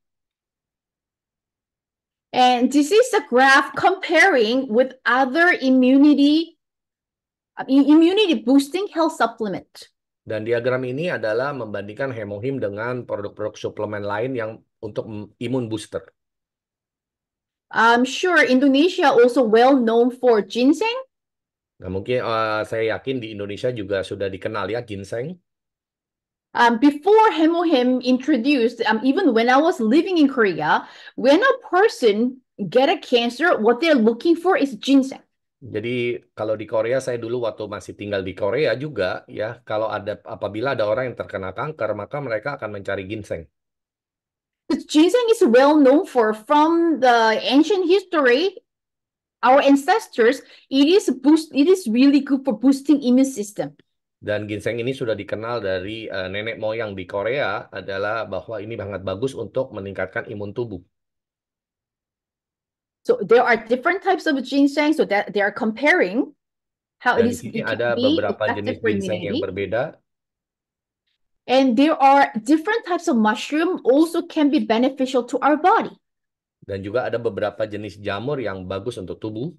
And this is a graph comparing with other immunity boosting health supplement. Dan diagram ini adalah membandingkan hemohim dengan produk-produk suplemen lain yang untuk imun booster. I'm sure Indonesia also well known for ginseng. Nah, mungkin saya yakin di Indonesia juga sudah dikenal ya ginseng. Before hemohim introduced, even when I was living in Korea, when a person get a cancer, what they're looking for is ginseng. Jadi kalau di Korea saya dulu waktu masih tinggal di Korea juga ya kalau apabila ada orang yang terkena kanker maka mereka akan mencari ginseng. Because ginseng is well known for from the ancient history, our ancestors, it is really good for boosting immune system. Dan ginseng ini sudah dikenal dari nenek moyang di Korea adalah bahwa ini sangat bagus untuk meningkatkan imun tubuh. So there are different types of ginseng, so that they are comparing how Dan it di sini can ada be beberapa jenis effective for ginseng yang immunity. berbeda. And there are different types of mushroom also can be beneficial to our body. Dan juga ada beberapa jenis jamur yang bagus untuk tubuh.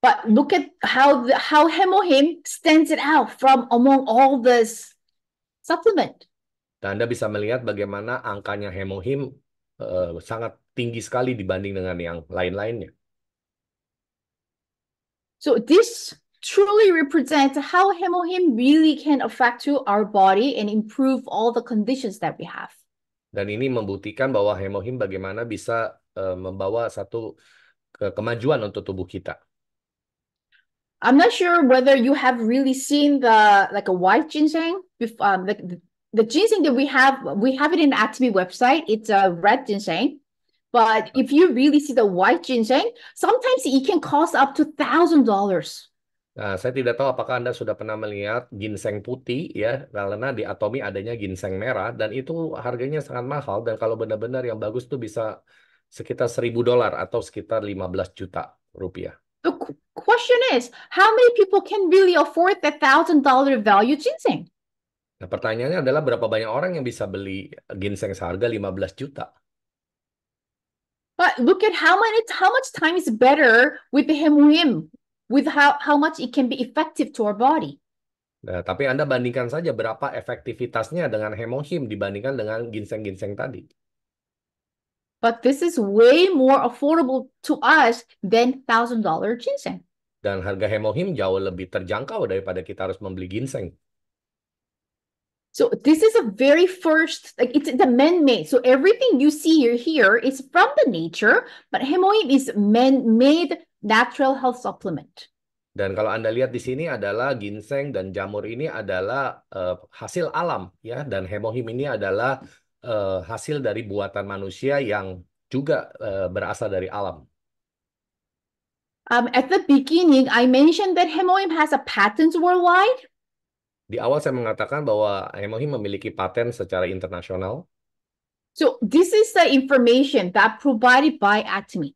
But look at how Hemohim stands it out from among all this supplement. Dan Anda bisa melihat bagaimana angkanya hemohim sangat tinggi sekali dibanding dengan yang lain-lainnya. So this truly represents how Hemohim really can affect to our body and improve all the conditions that we have. Dan ini membuktikan bahwa hemohim bagaimana bisa membawa satu kemajuan untuk tubuh kita. I'm not sure whether you have really seen the like a white ginseng. Like the ginseng that we have it in the Atomy website. It's a red ginseng. But if you really see the white ginseng, sometimes it can cost up to $1,000. Nah, saya tidak tahu apakah Anda sudah pernah melihat ginseng putih ya, karena di Atomy adanya ginseng merah dan itu harganya sangat mahal dan kalau benar-benar yang bagus tuh bisa sekitar $1.000 atau sekitar 15 juta rupiah. The question is, how many people can really afford that $1,000 value ginseng? Nah, pertanyaannya adalah berapa banyak orang yang bisa beli ginseng seharga 15 juta? But look at how much time is better with the hemohim, with how much it can be effective to our body. Nah, tapi Anda bandingkan saja berapa efektivitasnya dengan hemohim dibandingkan dengan ginseng-ginseng tadi. But this is way more affordable to us than $1,000 ginseng. Dan harga hemohim jauh lebih terjangkau daripada kita harus membeli ginseng. So this is a very first, like it's the man-made. So everything you see here is from the nature, but hemohim is man-made natural health supplement. Dan kalau Anda lihat di sini adalah ginseng dan jamur ini adalah hasil alam ya, dan hemohim ini adalah hasil dari buatan manusia yang juga berasal dari alam. At the beginning, I mentioned that hemohim has a patent worldwide. Di awal saya mengatakan bahwa hemohim memiliki paten secara internasional. So this is the information that provided by Atomy.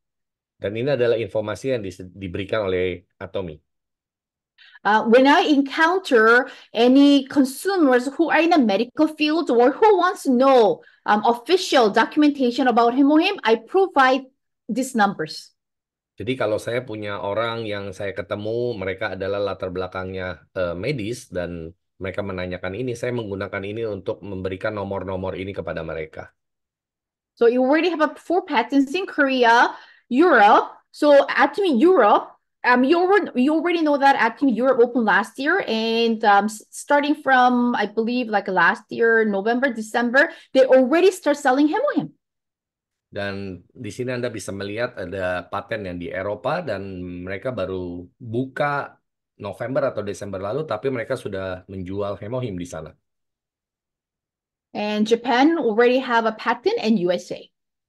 Dan ini adalah informasi yang diberikan oleh Atomy. When I encounter any consumers who are in the medical field or who wants to know official documentation about hemohim, I provide these numbers. Jadi kalau saya punya orang yang saya ketemu, mereka adalah latar belakangnya medis dan mereka menanyakan ini, saya menggunakan ini untuk memberikan nomor-nomor ini kepada mereka. So you already have 4 patents in Korea, Europe. So Atomy Europe, you already know that Atomy Europe opened last year, and starting from I believe like last year, November, December, they already start selling hemohim. Dan di sini Anda bisa melihat ada paten yang di Eropa dan mereka baru buka November atau Desember lalu, tapi mereka sudah menjual hemohim di sana. And Japan already have a patent, and USA.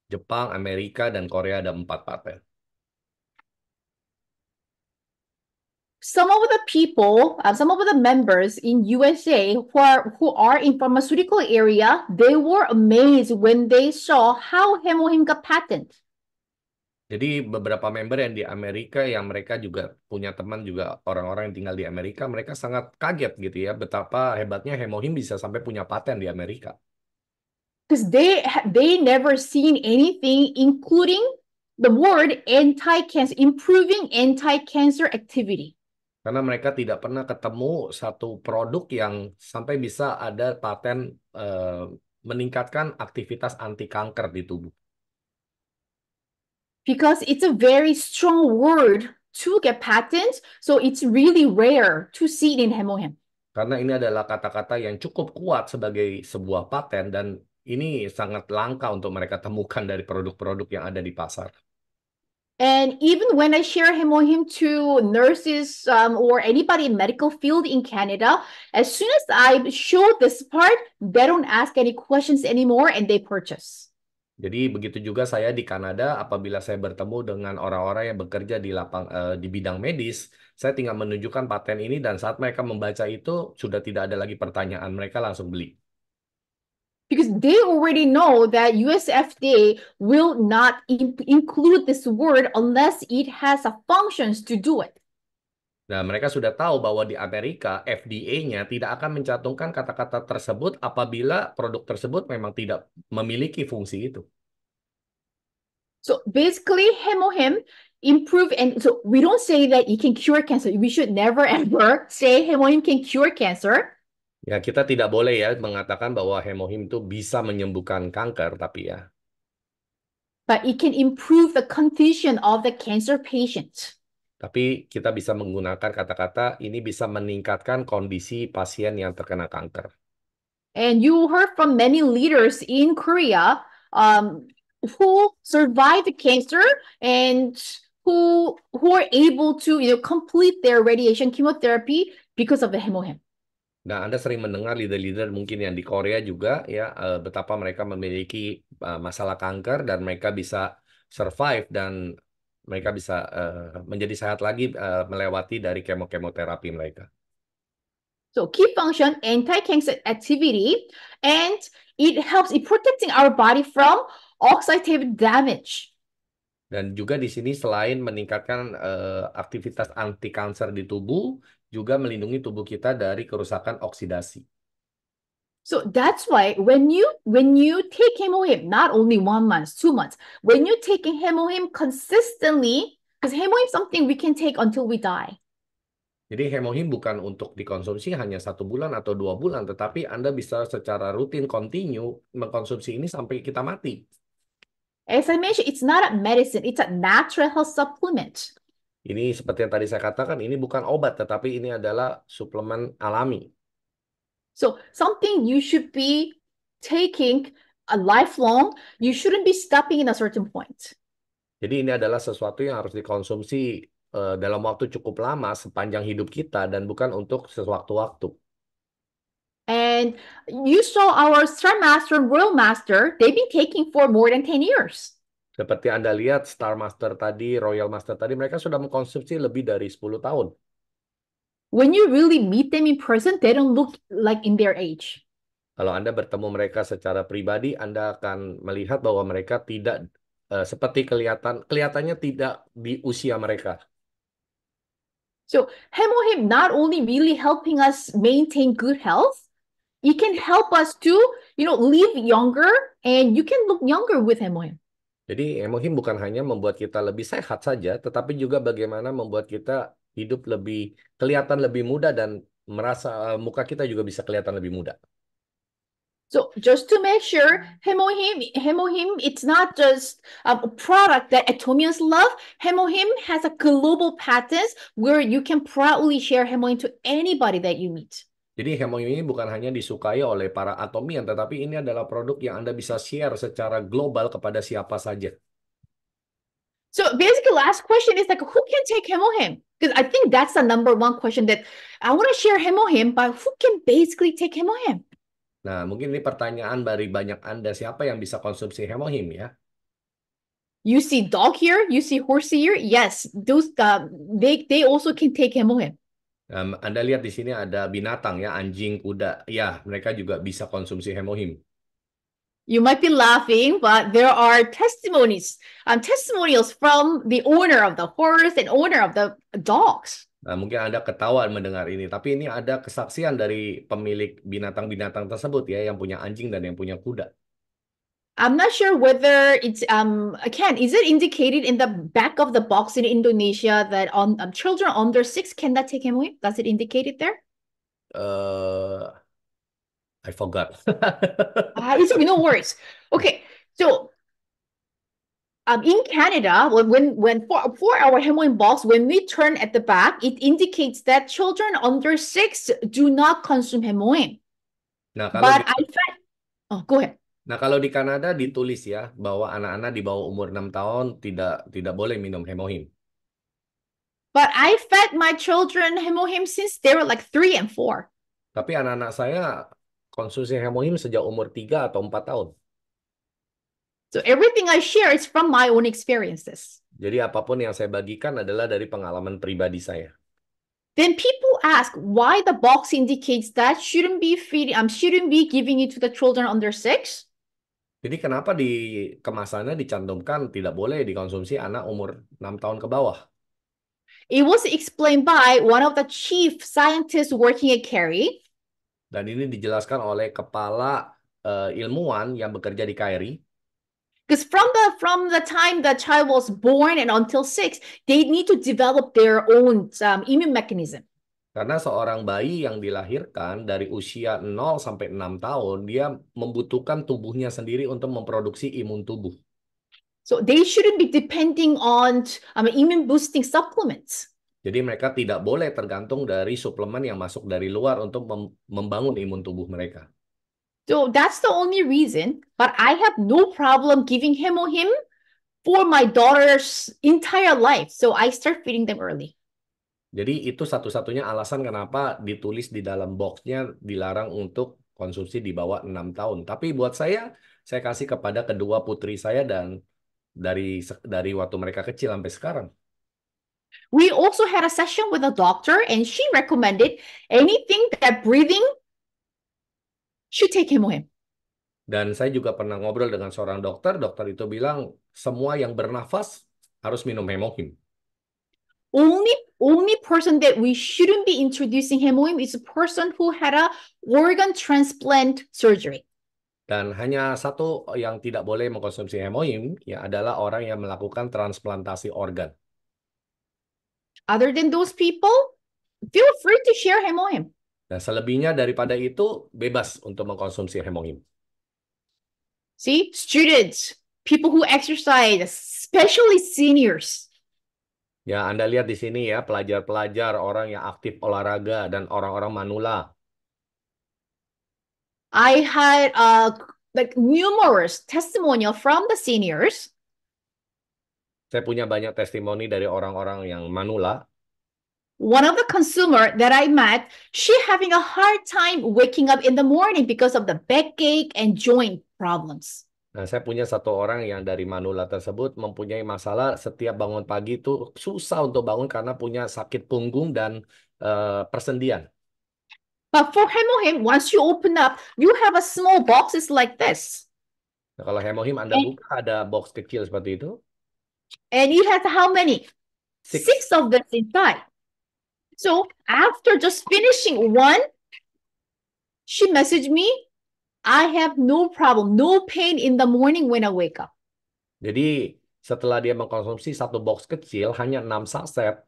Jepang, Amerika, dan Korea ada 4 paten. Some of the people, some of the members in USA who are in pharmaceutical area, they were amazed when they saw how hemohim got patent. Jadi beberapa member yang di Amerika yang mereka juga punya teman juga orang-orang yang tinggal di Amerika, mereka sangat kaget gitu ya betapa hebatnya hemohim bisa sampai punya paten di Amerika. Because they never seen anything including the word anti-cancer, improving anti-cancer activity. Karena mereka tidak pernah ketemu satu produk yang sampai bisa ada paten meningkatkan aktivitas anti kanker di tubuh. Because it's a very strong word to get patent, so it's really rare to see it in hemohim. Karena ini adalah kata-kata yang cukup kuat sebagai sebuah paten dan ini sangat langka untuk mereka temukan dari produk-produk yang ada di pasar. And even when I share hemohim to nurses or anybody in medical field in Canada, as soon as I show this part, they don't ask any questions anymore and they purchase. Jadi begitu juga saya di Kanada, apabila saya bertemu dengan orang-orang yang bekerja di bidang medis, saya tinggal menunjukkan paten ini dan saat mereka membaca itu sudah tidak ada lagi pertanyaan, mereka langsung beli. Because they already know that US FDA will not include this word unless it has a functions to do it. Nah, mereka sudah tahu bahwa di Amerika FDA-nya tidak akan mencantumkan kata-kata tersebut apabila produk tersebut memang tidak memiliki fungsi itu. So basically, hemohim improve, and so we don't say that it can cure cancer. We should never ever say hemohim can cure cancer. Ya, kita tidak boleh ya mengatakan bahwa hemohim itu bisa menyembuhkan kanker, tapi ya. But it can improve the condition of the cancer patient. Tapi kita bisa menggunakan kata-kata ini bisa meningkatkan kondisi pasien yang terkena kanker. And you heard from many leaders in Korea who survived the cancer and who are able to complete their radiation chemotherapy because of the hemohim. Nah, Anda sering mendengar leader-leader mungkin yang di Korea juga ya betapa mereka memiliki masalah kanker dan mereka bisa survive dan mereka bisa menjadi sehat lagi melewati dari kemoterapi mereka. So key function, anti-cancer activity, and it helps in protecting our body from oxidative damage. Dan juga di sini selain meningkatkan aktivitas anti kanker di tubuh, juga melindungi tubuh kita dari kerusakan oksidasi. So that's why when you take hemohim, not only 1 month, 2 months, when you're taking hemohim consistently, because hemohim is something we can take until we die. Jadi hemohim bukan untuk dikonsumsi hanya 1 bulan atau 2 bulan, tetapi Anda bisa secara rutin, continue mengkonsumsi ini sampai kita mati. As I mentioned, it's not a medicine, it's a natural health supplement. Ini seperti yang tadi saya katakan, ini bukan obat, tetapi ini adalah suplemen alami. So something you should be taking a lifelong, you shouldn't be stopping in a certain point. Jadi ini adalah sesuatu yang harus dikonsumsi dalam waktu cukup lama sepanjang hidup kita dan bukan untuk sewaktu-waktu. And you saw our Star Master and Royal Master, they've been taking for more than 10 years. Seperti Anda lihat Star Master tadi, Royal Master tadi, mereka sudah mengkonsumsi lebih dari 10 tahun. When you really meet them in person, they don't look like in their age. Kalau Anda bertemu mereka secara pribadi, Anda akan melihat bahwa mereka tidak seperti kelihatannya tidak di usia mereka. So hemohim not only really helping us maintain good health, it can help us to, live younger, and you can look younger with hemohim. Jadi hemohim bukan hanya membuat kita lebih sehat saja, tetapi juga bagaimana membuat kita hidup kelihatan lebih muda dan merasa muka kita juga bisa kelihatan lebih muda. So just to make sure, hemohim, it's not just a product that Atomians love. Hemohim has a global patent where you can proudly share hemohim to anybody that you meet. Jadi hemohim ini bukan hanya disukai oleh para atomian, tetapi ini adalah produk yang Anda bisa share secara global kepada siapa saja. So basically, last question is like, who can take hemohim? Because I think that's the number one question that I want to share hemohim, but who can basically take hemohim? Nah, mungkin ini pertanyaan dari banyak Anda, siapa yang bisa konsumsi hemohim ya? You see dog here, you see horse here. Yes, those they also can take hemohim. Anda lihat di sini ada binatang ya, anjing, kuda. Ya, mereka juga bisa konsumsi hemohim. You might be laughing, but there are testimonials from the owner of the horse and owner of the dogs. Nah, mungkin Anda ketawa mendengar ini, tapi ini ada kesaksian dari pemilik binatang-binatang tersebut ya, yang punya anjing dan yang punya kuda. I'm not sure whether it's again, is it indicated in the back of the box in Indonesia that on children under 6 cannot take hemohim? Does it indicate it there? I forgot. It's no worries. Okay, so in Canada, when for our hemoin box, when we turn at the back, it indicates that children under 6 do not consume hemoin. Nah, But I found, oh, go ahead. Nah, kalau di Kanada ditulis ya bahwa anak-anak di bawah umur 6 tahun tidak boleh minum hemohim. But I fed my children hemohim since they were like 3 and 4. Tapi anak-anak saya konsumsi hemohim sejak umur 3 atau 4 tahun. So everything I share is from my own experiences. Jadi apapun yang saya bagikan adalah dari pengalaman pribadi saya. Then people ask why the box indicates that shouldn't be giving it to the children under 6. Jadi kenapa di kemasannya dicantumkan tidak boleh dikonsumsi anak umur 6 tahun ke bawah? It was explained by one of the chief scientists working at Carey. Dan ini dijelaskan oleh kepala ilmuwan yang bekerja di KRI. Because from the time the child was born and until 6, they need to develop their own immune mechanism. Karena seorang bayi yang dilahirkan dari usia 0 sampai 6 tahun, dia membutuhkan tubuhnya sendiri untuk memproduksi imun tubuh. So they shouldn't be depending on immune boosting supplements. Jadi mereka tidak boleh tergantung dari suplemen yang masuk dari luar untuk membangun imun tubuh mereka. So that's the only reason. But I have no problem giving Hemohim for my daughter's entire life. So I start feeding them early. Jadi itu satu-satunya alasan kenapa ditulis di dalam boxnya dilarang untuk konsumsi di bawah 6 tahun. Tapi buat saya kasih kepada kedua putri saya dan dari waktu mereka kecil sampai sekarang. We also had a session with a doctor and she recommended anything that breathing should take Hemohim. Dan saya juga pernah ngobrol dengan seorang dokter. Dokter itu bilang semua yang bernafas harus minum Hemohim. Only person that we shouldn't be introducing Hemohim is a person who had a organ transplant surgery. Dan hanya satu yang tidak boleh mengkonsumsi Hemohim ya adalah orang yang melakukan transplantasi organ. Other than those people, feel free to share Hemohim. Dan selebihnya daripada itu bebas untuk mengkonsumsi Hemohim. See, students, people who exercise, especially seniors. Ya, Anda lihat di sini ya, pelajar-pelajar, orang yang aktif olahraga, dan orang-orang manula. I had like numerous testimonial from the seniors. Saya punya banyak testimoni dari orang-orang yang manula. One of the consumer that I met, she having a hard time waking up in the morning because of the backache and joint problems. Nah, saya punya satu orang yang dari manula tersebut mempunyai masalah setiap bangun pagi itu susah untuk bangun karena punya sakit punggung dan persendian. But for Hemohim, once you open up, you have a small boxes like this. Nah, kalau Hemohim Anda buka ada box kecil seperti itu. And it has how many? 6. 6 of them inside. So after just finishing one, she messaged me, I have no problem, no pain in the morning when I wake up. Jadi setelah dia mengkonsumsi satu box kecil, hanya 6 saset,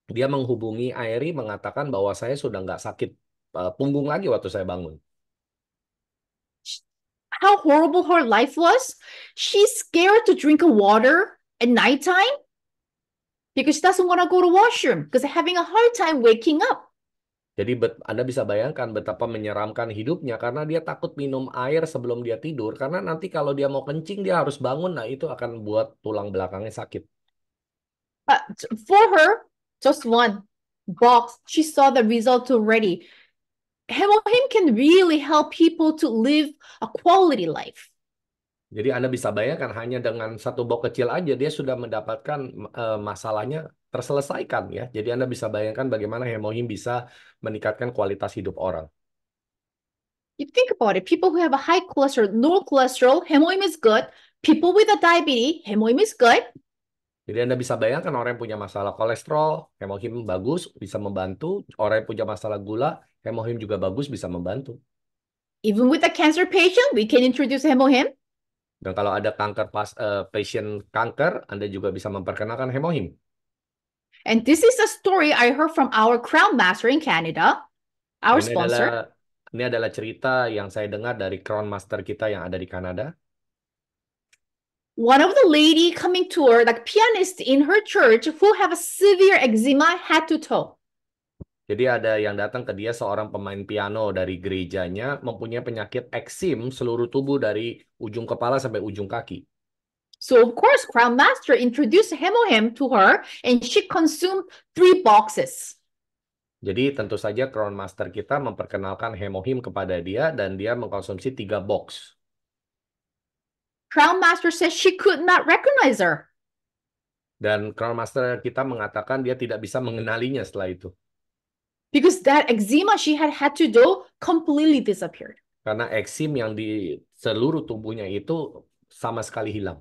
dia menghubungi Airi mengatakan bahwa saya sudah nggak sakit punggung lagi waktu saya bangun. How horrible her life was. She's scared to drink water at nighttime because she doesn't want to go to washroom because having a hard time waking up. Jadi Anda bisa bayangkan betapa menyeramkan hidupnya karena dia takut minum air sebelum dia tidur. Karena nanti kalau dia mau kencing dia harus bangun. Nah itu akan buat tulang belakangnya sakit. For her, just one box, she saw the result already. Hemohim can really help people to live a quality life. Jadi Anda bisa bayangkan hanya dengan satu box kecil aja dia sudah mendapatkan masalahnya terselesaikan ya. Jadi Anda bisa bayangkan bagaimana Hemohim bisa meningkatkan kualitas hidup orang. You think about it, people who have a high cholesterol, low cholesterol, Hemohim is good. People with a diabetes, Hemohim is good. Jadi Anda bisa bayangkan orang yang punya masalah kolesterol, Hemohim bagus, bisa membantu. Orang yang punya masalah gula, Hemohim juga bagus, bisa membantu. Even with a cancer patient, we can introduce Hemohim. Dan kalau ada pasien kanker, Anda juga bisa memperkenalkan Hemohim. And this is a story I heard from our Crown Master in Canada, our sponsor. Ini adalah cerita yang saya dengar dari Crown Master kita yang ada di Kanada. One of the lady coming to her, like pianist in her church, who have a severe eczema head to toe. Jadi ada yang datang ke dia seorang pemain piano dari gerejanya mempunyai penyakit eksim seluruh tubuh dari ujung kepala sampai ujung kaki. So of course, Crown Master introduced Hemohim to her and she consumed 3 boxes. Jadi tentu saja Crown Master kita memperkenalkan Hemohim kepada dia dan dia mengkonsumsi 3 box. Crown Master says she could not recognize her. Dan Crown Master kita mengatakan dia tidak bisa mengenalinya setelah itu. Because that eczema she had to do completely disappeared. Karena eksim yang di seluruh tubuhnya itu sama sekali hilang.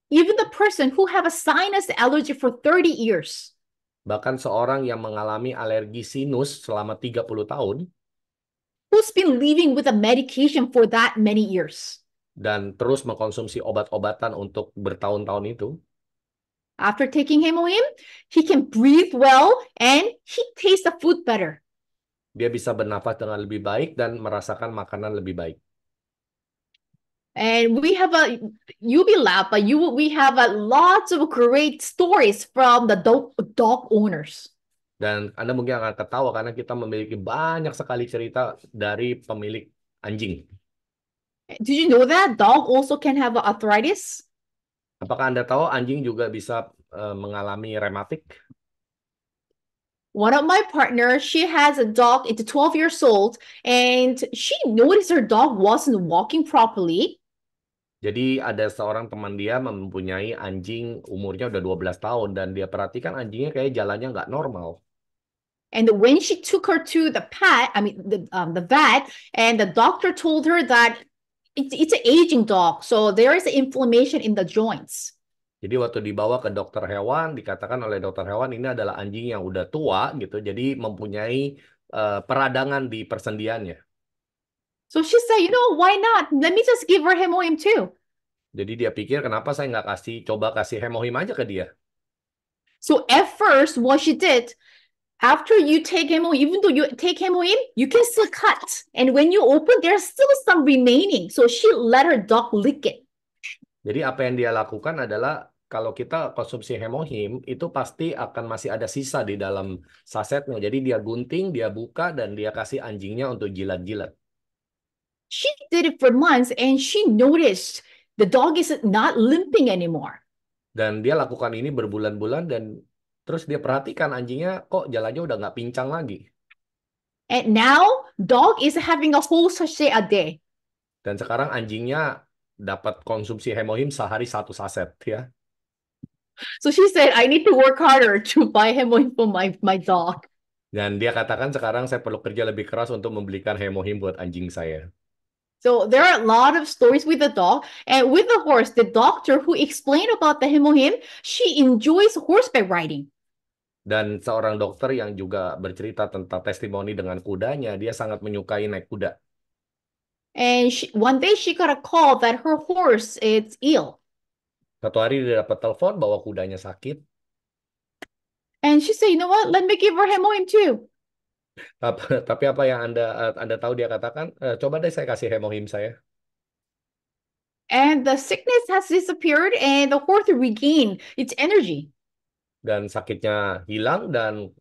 Even the person who have a sinus allergy for 30 years. Bahkan seorang yang mengalami alergi sinus selama 30 tahun. Who's been living with a medication for that many years. dan terus mengkonsumsi obat-obatan untuk bertahun-tahun itu, After taking Hemohim, he can breathe well and he tastes the food better. dia bisa bernafas dengan lebih baik dan merasakan makanan lebih baik. And we have you'll be laughed, but we have lots of great stories from the dog owners. Dan Anda mungkin akan ketawa karena kita memiliki banyak sekali cerita dari pemilik anjing. Did you know that dog also can have arthritis? Apakah Anda tahu anjing juga bisa mengalami rematik? One of my partners, she has a dog, it's 12 years old, and she noticed her dog wasn't walking properly. Jadi ada seorang teman dia mempunyai anjing umurnya udah 12 tahun dan dia perhatikan anjingnya kayak jalannya nggak normal. And when she took her to the vet, and the doctor told her that it's an aging dog, so there is inflammation in the joints. Jadi waktu dibawa ke dokter hewan, dikatakan oleh dokter hewan ini adalah anjing yang udah tua gitu, jadi mempunyai peradangan di persendiannya. So she said, why not? Let me just give her Hemohim too. Jadi dia pikir kenapa saya nggak coba kasih hemohim aja ke dia. So at first, what she did, after you take Hemohim, even though you take Hemohim, you can still cut. And when you open, there's still some remaining. So she let her dog lick it. Jadi apa yang dia lakukan adalah kalau kita konsumsi hemohim itu pasti akan masih ada sisa di dalam sasetnya. Jadi dia gunting, dia buka dan dia kasih anjingnya untuk jilat-jilat. She did it for months and she noticed the dog is not limping anymore. Dan dia lakukan ini berbulan-bulan dan terus dia perhatikan anjingnya kok jalannya udah nggak pincang lagi. And now dog is having a whole sachet a day. Dan sekarang anjingnya dapat konsumsi hemohim sehari 1 saset ya. So she said, I need to work harder to buy Hemohim for my dog. Dan dia katakan sekarang saya perlu kerja lebih keras untuk membelikan hemohim buat anjing saya. So there are a lot of stories with the dog. And with the horse, the doctor who explained about the Hemohim, she enjoys horseback riding. Dan seorang dokter yang juga bercerita tentang testimoni dengan kudanya, dia sangat menyukai naik kuda. And one day she got a call that her horse is ill. Satu hari dia dapat telepon bahwa kudanya sakit. And she said, you know what? Let me give her Hemohim too. Tapi apa yang Anda tahu dia katakan? Coba deh saya kasih hemohim saya. And the sickness has disappeared and the horse regained its energy. Dan sakitnya hilang dan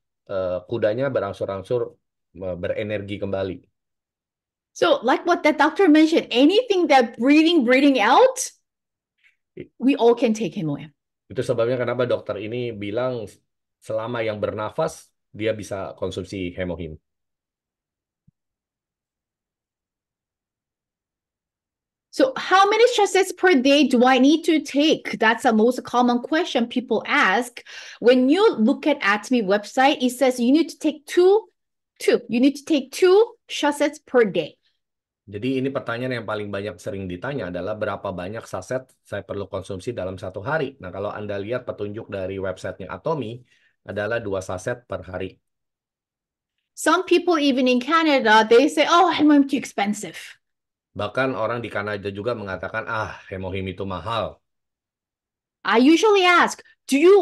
kudanya berangsur-angsur berenergi kembali. So like what the doctor mentioned, anything that breathing out, we all can take Hemohim. Itu sebabnya kenapa dokter ini bilang selama yang bernafas, dia bisa konsumsi hemohim. So how many sachets per day do I need to take? That's the most common question people ask. When you look at Atomy website, it says you need to take two. You need to take 2 sachets per day. Jadi ini pertanyaan yang paling banyak sering ditanya adalah berapa banyak saset saya perlu konsumsi dalam 1 hari. Nah, kalau Anda lihat petunjuk dari websitenya Atomy adalah 2 saset per hari. Some people even in Canada, they say, oh, I'm too expensive. Bahkan orang di Kanada juga mengatakan, hemohim itu mahal. I usually ask,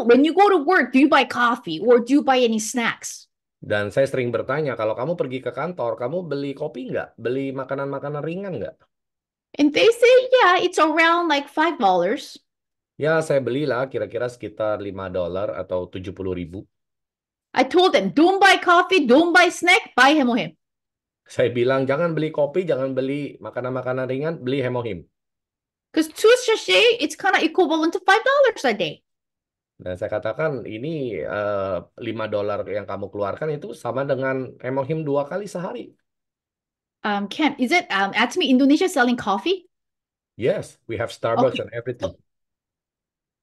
when you go to work, do you buy coffee or do you buy any snacks? Dan saya sering bertanya, kalau kamu pergi ke kantor, kamu beli kopi nggak? Beli makanan-makanan ringan nggak? And they say, yeah, it's around like $5. Ya, saya belilah kira-kira sekitar $5 atau 70.000. I told them, don't buy coffee, don't buy snack, buy Hemohim. Saya bilang, jangan beli kopi, jangan beli makanan-makanan ringan, beli hemohim. Because 2 sachet, it's kind of equivalent to $5 a day. Dan saya katakan, ini $5 yang kamu keluarkan itu sama dengan hemohim 2 kali sehari. Ken, is it Atomy Indonesia selling coffee? Yes, we have Starbucks Okay. and everything.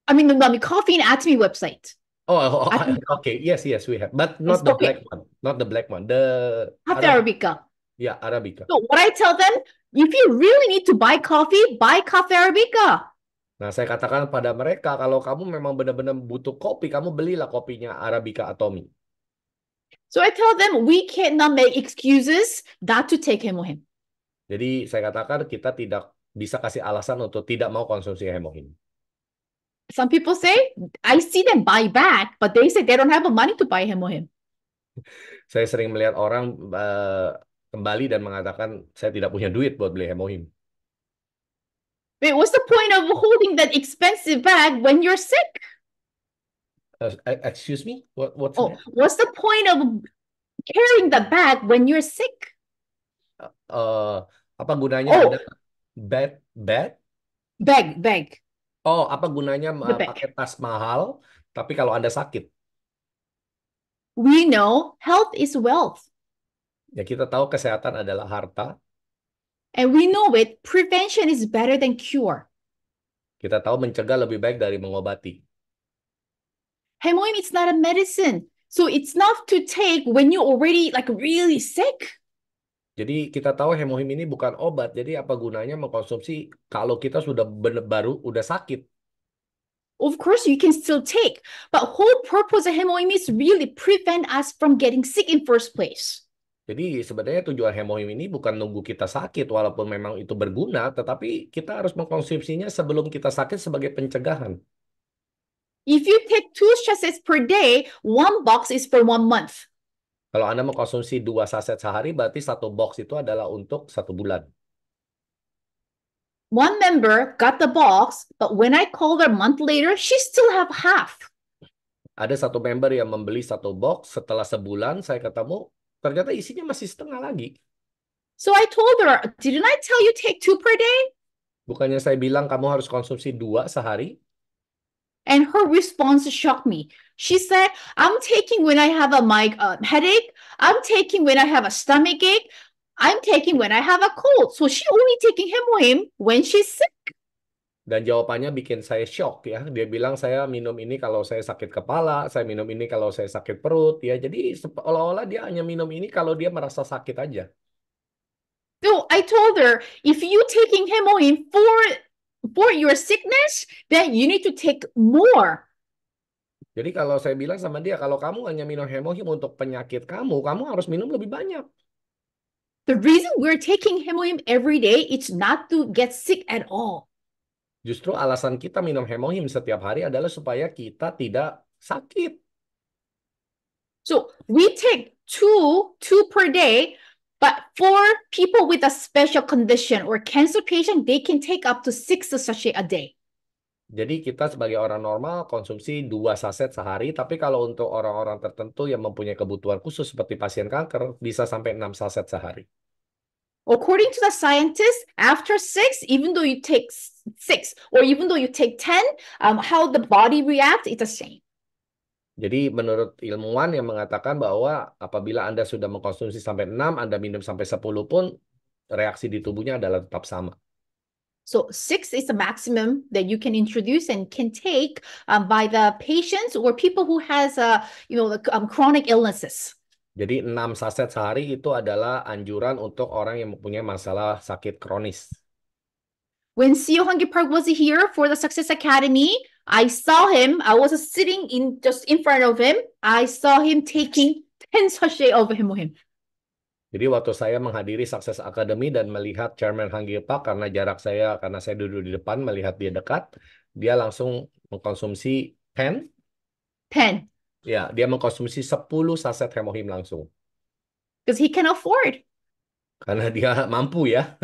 I mean, coffee in Atomy website. Okay. Yes, we have. But not the black one. Not the black one. The Cafe Arabica. Yeah, Arabica. So what I tell them, if you really need to buy coffee, buy Cafe Arabica. Nah, saya katakan pada mereka, kalau kamu memang benar-benar butuh kopi, kamu belilah kopinya Arabica Atomy. So I tell them, we cannot make excuses not to take Hemohim. Jadi saya katakan kita tidak bisa kasih alasan untuk tidak mau konsumsi hemohim. Some people say, I see them buy back, but they say they don't have the money to buy Hemohim. Saya sering melihat orang kembali dan mengatakan saya tidak punya duit buat beli hemohim. Wait, what's the point of holding that expensive bag when you're sick? Excuse me, what's Oh, that? what's the point of carrying the bag when you're sick? Eh, apa gunanya Anda Oh, bed? bag, Oh, apa gunanya the pakai bag. tas mahal, tapi kalau Anda sakit? We know health is wealth. Ya kita tahu kesehatan adalah harta. And we know it, prevention is better than cure. Kita tahu mencegah lebih baik dari mengobati. Hemohim is not a medicine. So it's not to take when you're already like really sick. Jadi kita tahu hemohim ini bukan obat. Jadi apa gunanya mengkonsumsi kalau kita sudah baru udah sakit? Of course, you can still take, but whole purpose of hemohim is really prevent us from getting sick in first place. Jadi sebenarnya tujuan hemohim ini bukan nunggu kita sakit, walaupun memang itu berguna, tetapi kita harus mengkonsumsinya sebelum kita sakit sebagai pencegahan. If you take 2 sachets per day, 1 box is for 1 month. Kalau Anda mengkonsumsi 2 saset sehari, berarti 1 box itu adalah untuk 1 bulan. One member got the box, but when I called her a month later, she still have half. Ada satu member yang membeli 1 box, setelah sebulan saya ketemu, ternyata isinya masih setengah lagi. So I told her, didn't I tell you take 2 per day? Bukannya saya bilang kamu harus konsumsi 2 sehari? And her response shocked me. She said, I'm taking when I have a headache. I'm taking when I have a stomach ache. I'm taking when I have a cold. So she only taking hemohim when she's sick. Dan jawabannya bikin saya shock ya. Dia bilang saya minum ini kalau saya sakit kepala, saya minum ini kalau saya sakit perut ya. Jadi seolah-olah dia hanya minum ini kalau dia merasa sakit aja. So I told her, if you taking hemohim for your sickness, then you need to take more. Jadi kalau saya bilang sama dia, kalau kamu hanya minum hemohim untuk penyakit kamu, kamu harus minum lebih banyak. The reason we're taking hemohim every day, it's not to get sick at all. Justru alasan kita minum hemohim setiap hari adalah supaya kita tidak sakit. So we take two per day, but for people with a special condition or cancer patient, they can take up to 6 sachet a day. Jadi kita sebagai orang normal konsumsi 2 saset sehari, tapi kalau untuk orang-orang tertentu yang mempunyai kebutuhan khusus seperti pasien kanker, bisa sampai 6 saset sehari. According to the scientists, after 6, even though you take 6 or even though you take 10, how the body reacts, it's the same. Jadi menurut ilmuwan yang mengatakan bahwa apabila Anda sudah mengkonsumsi sampai 6, Anda minum sampai 10 pun, reaksi di tubuhnya adalah tetap sama. So 6 is the maximum that you can introduce and can take by the patients or people who has, chronic illnesses. Jadi 6 saset sehari itu adalah anjuran untuk orang yang mempunyai masalah sakit kronis. When CEO Hangi Park was here for the Success Academy, I saw him. I was sitting just in front of him. I saw him taking 10 sachet of hemohim. Jadi waktu saya menghadiri Success Academy dan melihat Chairman Hang Pak, karena saya duduk di depan melihat dia dekat, dia langsung mengkonsumsi 10. 10. Ya, dia mengkonsumsi 10 saset hemohim langsung. Because he can afford. Karena dia mampu ya.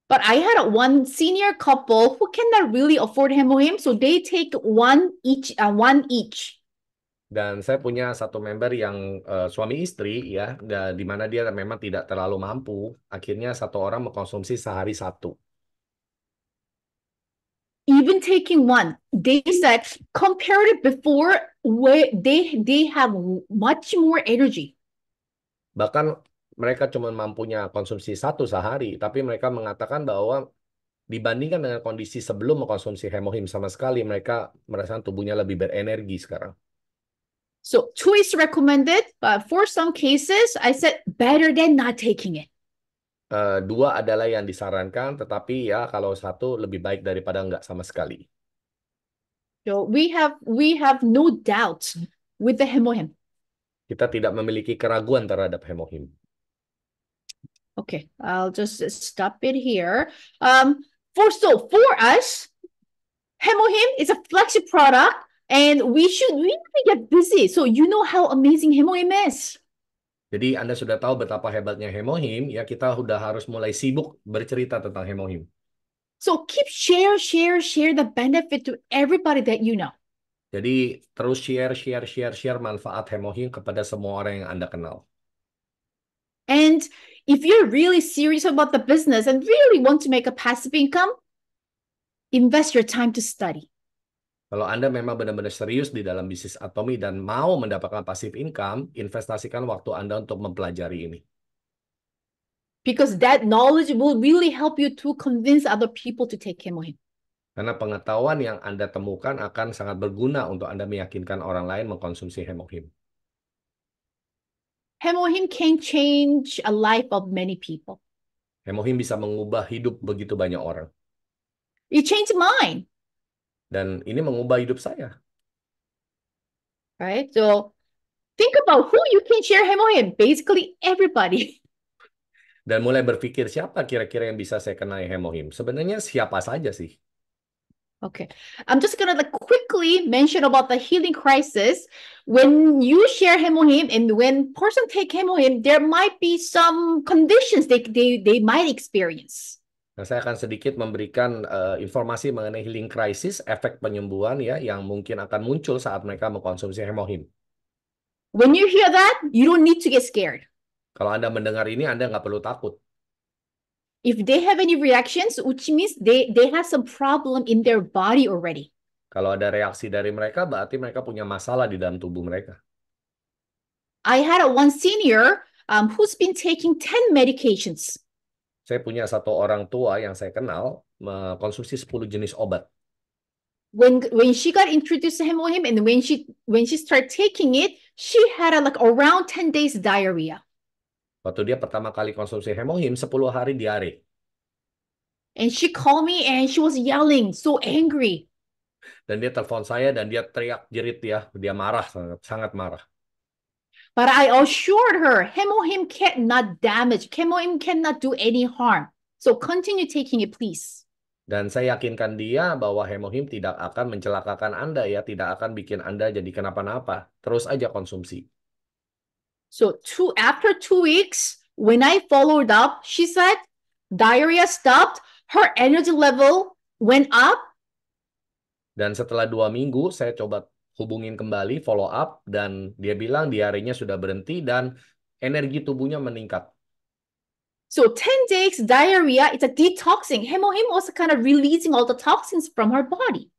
But I had one senior couple who cannot really afford hemohim, so they take one each. Dan saya punya satu member yang suami istri ya, di mana dia memang tidak terlalu mampu. Akhirnya satu orang mengkonsumsi sehari 1. Even taking one, they said compared to before, where they have much more energy. Bahkan mereka cuma mampunya konsumsi 1 sehari, tapi mereka mengatakan bahwa dibandingkan dengan kondisi sebelum mengkonsumsi hemohim sama sekali, mereka merasakan tubuhnya lebih berenergi sekarang. So 2 is recommended, but for some cases, I said better than not taking it. 2 adalah yang disarankan, tetapi ya kalau 1 lebih baik daripada enggak sama sekali. So we have no doubts with the hemohim. Kita tidak memiliki keraguan terhadap hemohim. Okay, I'll just stop it here. For us, Hemohim is a flagship product, and we should really get busy. So you know how amazing Hemohim is. Jadi Anda sudah tahu betapa hebatnya Hemohim, ya kita sudah harus mulai sibuk bercerita tentang Hemohim. So keep share the benefit to everybody that you know. Jadi terus share manfaat Hemohim kepada semua orang yang Anda kenal. And if you're really serious about the business and really want to make a passive income, invest your time to study. Kalau Anda memang benar-benar serius di dalam bisnis Atomi dan mau mendapatkan passive income, investasikan waktu Anda untuk mempelajari ini. Because that knowledge will really help you to convince other people to take Hemohim. Karena pengetahuan yang Anda temukan akan sangat berguna untuk Anda meyakinkan orang lain mengkonsumsi Hemohim. Hemohim can change a life of many people. Hemohim bisa mengubah hidup begitu banyak orang. It changed mine. Dan ini mengubah hidup saya. Right? So think about who you can share Hemohim. Basically everybody. Dan mulai berpikir siapa kira-kira yang bisa saya kenai Hemohim. Sebenarnya siapa saja sih. Okay, I'm just gonna quickly mention about the healing crisis. When you share Hemohim and when person take Hemohim, there might be some conditions they might experience. Nah, saya akan sedikit memberikan informasi mengenai healing crisis, efek penyembuhan ya, yang mungkin akan muncul saat mereka mengkonsumsi Hemohim. When you hear that, you don't need to get scared. Kalau Anda mendengar ini, Anda nggak perlu takut. If they have any reactions, which means they have some problem in their body already. Kalau ada reaksi dari mereka, berarti mereka punya masalah di dalam tubuh mereka. I had one senior who's been taking 10 medications. Saya punya satu orang tua yang saya kenal mengkonsumsi 10 jenis obat. When she got introduced to Hemohim and when she started taking it, she had like around 10 days diarrhea. Waktu dia pertama kali konsumsi Hemohim, 10 hari diare. And she called me and she was yelling, so angry. Dan dia telepon saya dan dia teriak jerit ya, dia marah, sangat marah. But I assured her, Hemohim cannot damage, Hemohim cannot do any harm. So continue taking it, please. Dan saya yakinkan dia bahwa Hemohim tidak akan mencelakakan Anda ya, tidak akan bikin Anda jadi kenapa-napa. Terus aja konsumsi. So after 2 weeks, when I followed up, she said diarrhea stopped, her energy level went up. Dan setelah 2 minggu, saya coba hubungin kembali, follow up, dan dia bilang diarenya sudah berhenti dan energi tubuhnya meningkat. So 10 days diarrhea, it's a detoxing. Hemohim was kind of releasing all the toxins from her body.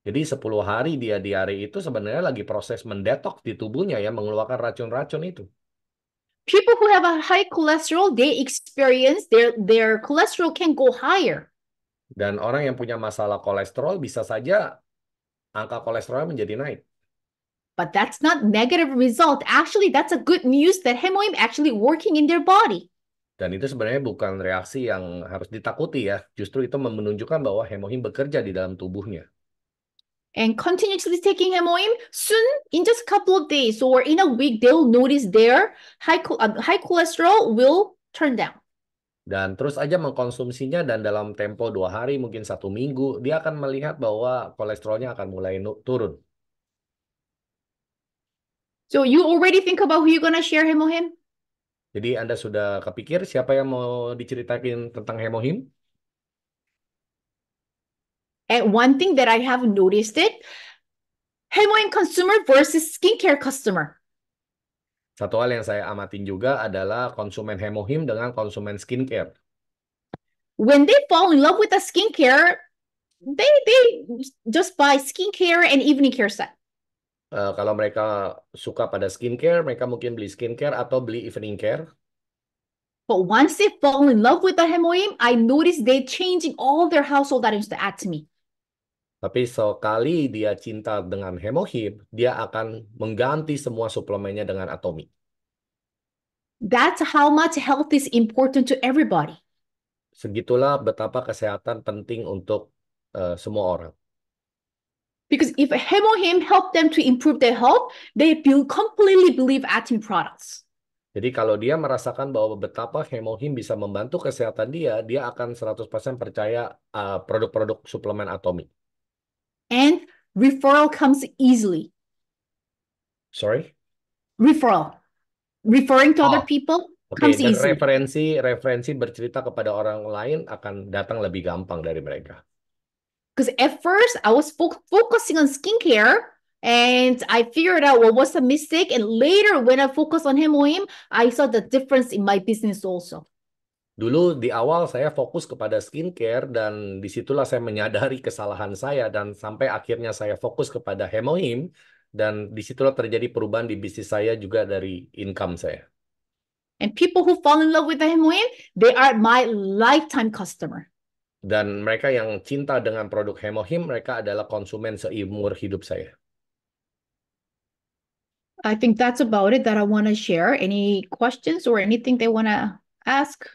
Jadi 10 hari dia diare itu sebenarnya lagi proses mendetoks di tubuhnya ya, mengeluarkan racun-racun itu. People who have a high cholesterol, they experience their cholesterol can go higher. Dan orang yang punya masalah kolesterol bisa saja angka kolesterolnya menjadi naik. But that's not negative result. Actually, that's a good news that Hemohim actually working in their body. Dan itu sebenarnya bukan reaksi yang harus ditakuti ya. Justru itu menunjukkan bahwa Hemohim bekerja di dalam tubuhnya. And continuously taking Hemohim, soon, in just a couple of days or in a week, they'll notice their high cholesterol will turn down. Dan terus aja mengkonsumsinya dan dalam tempo 2 hari, mungkin 1 minggu, dia akan melihat bahwa kolesterolnya akan mulai turun. So you already think about who you're gonna share Hemohim? Jadi Anda sudah kepikir siapa yang mau diceritakan tentang Hemohim? And one thing that I have noticed it, Hemohim consumer versus skincare customer. Satu hal yang saya amatin juga adalah konsumen Hemohim dengan konsumen skincare. When they fall in love with the skincare, they just buy skincare and evening care set. Kalau mereka suka pada skincare, mereka mungkin beli skincare atau beli evening care. But once they fall in love with the Hemohim, I noticed they changing all their household items to add to me. Tapi sekali dia cinta dengan Hemohim, dia akan mengganti semua suplemennya dengan Atomi. That's how much health is important to everybody. Segitulah betapa kesehatan penting untuk semua orang. Because if Hemohim help them to improve their health, they completely believe Atim products. Jadi kalau dia merasakan bahwa betapa Hemohim bisa membantu kesehatan dia, dia akan 100% percaya produk-produk suplemen Atomy. And referral comes easily. Sorry? Referral. Referring to other Oh, people oke. comes Dan easily. referensi bercerita kepada orang lain akan datang lebih gampang dari mereka. Because at first I was focusing on skincare and I figured out what was a mistake. And later, when I focused on Hemohim, I saw the difference in my business also. Dulu di awal saya fokus kepada skincare dan disitulah saya menyadari kesalahan saya dan sampai akhirnya saya fokus kepada Hemohim dan disitulah terjadi perubahan di bisnis saya juga dari income saya. And people who fall in love with the Hemohim, they are my lifetime customer. Dan mereka yang cinta dengan produk Hemohim, mereka adalah konsumen seumur hidup saya. I think that's about it that I want to share. Any questions or anything they want to ask?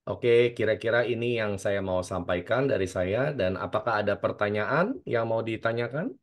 Oke, kira-kira ini yang saya mau sampaikan dari saya dan apakah ada pertanyaan yang mau ditanyakan?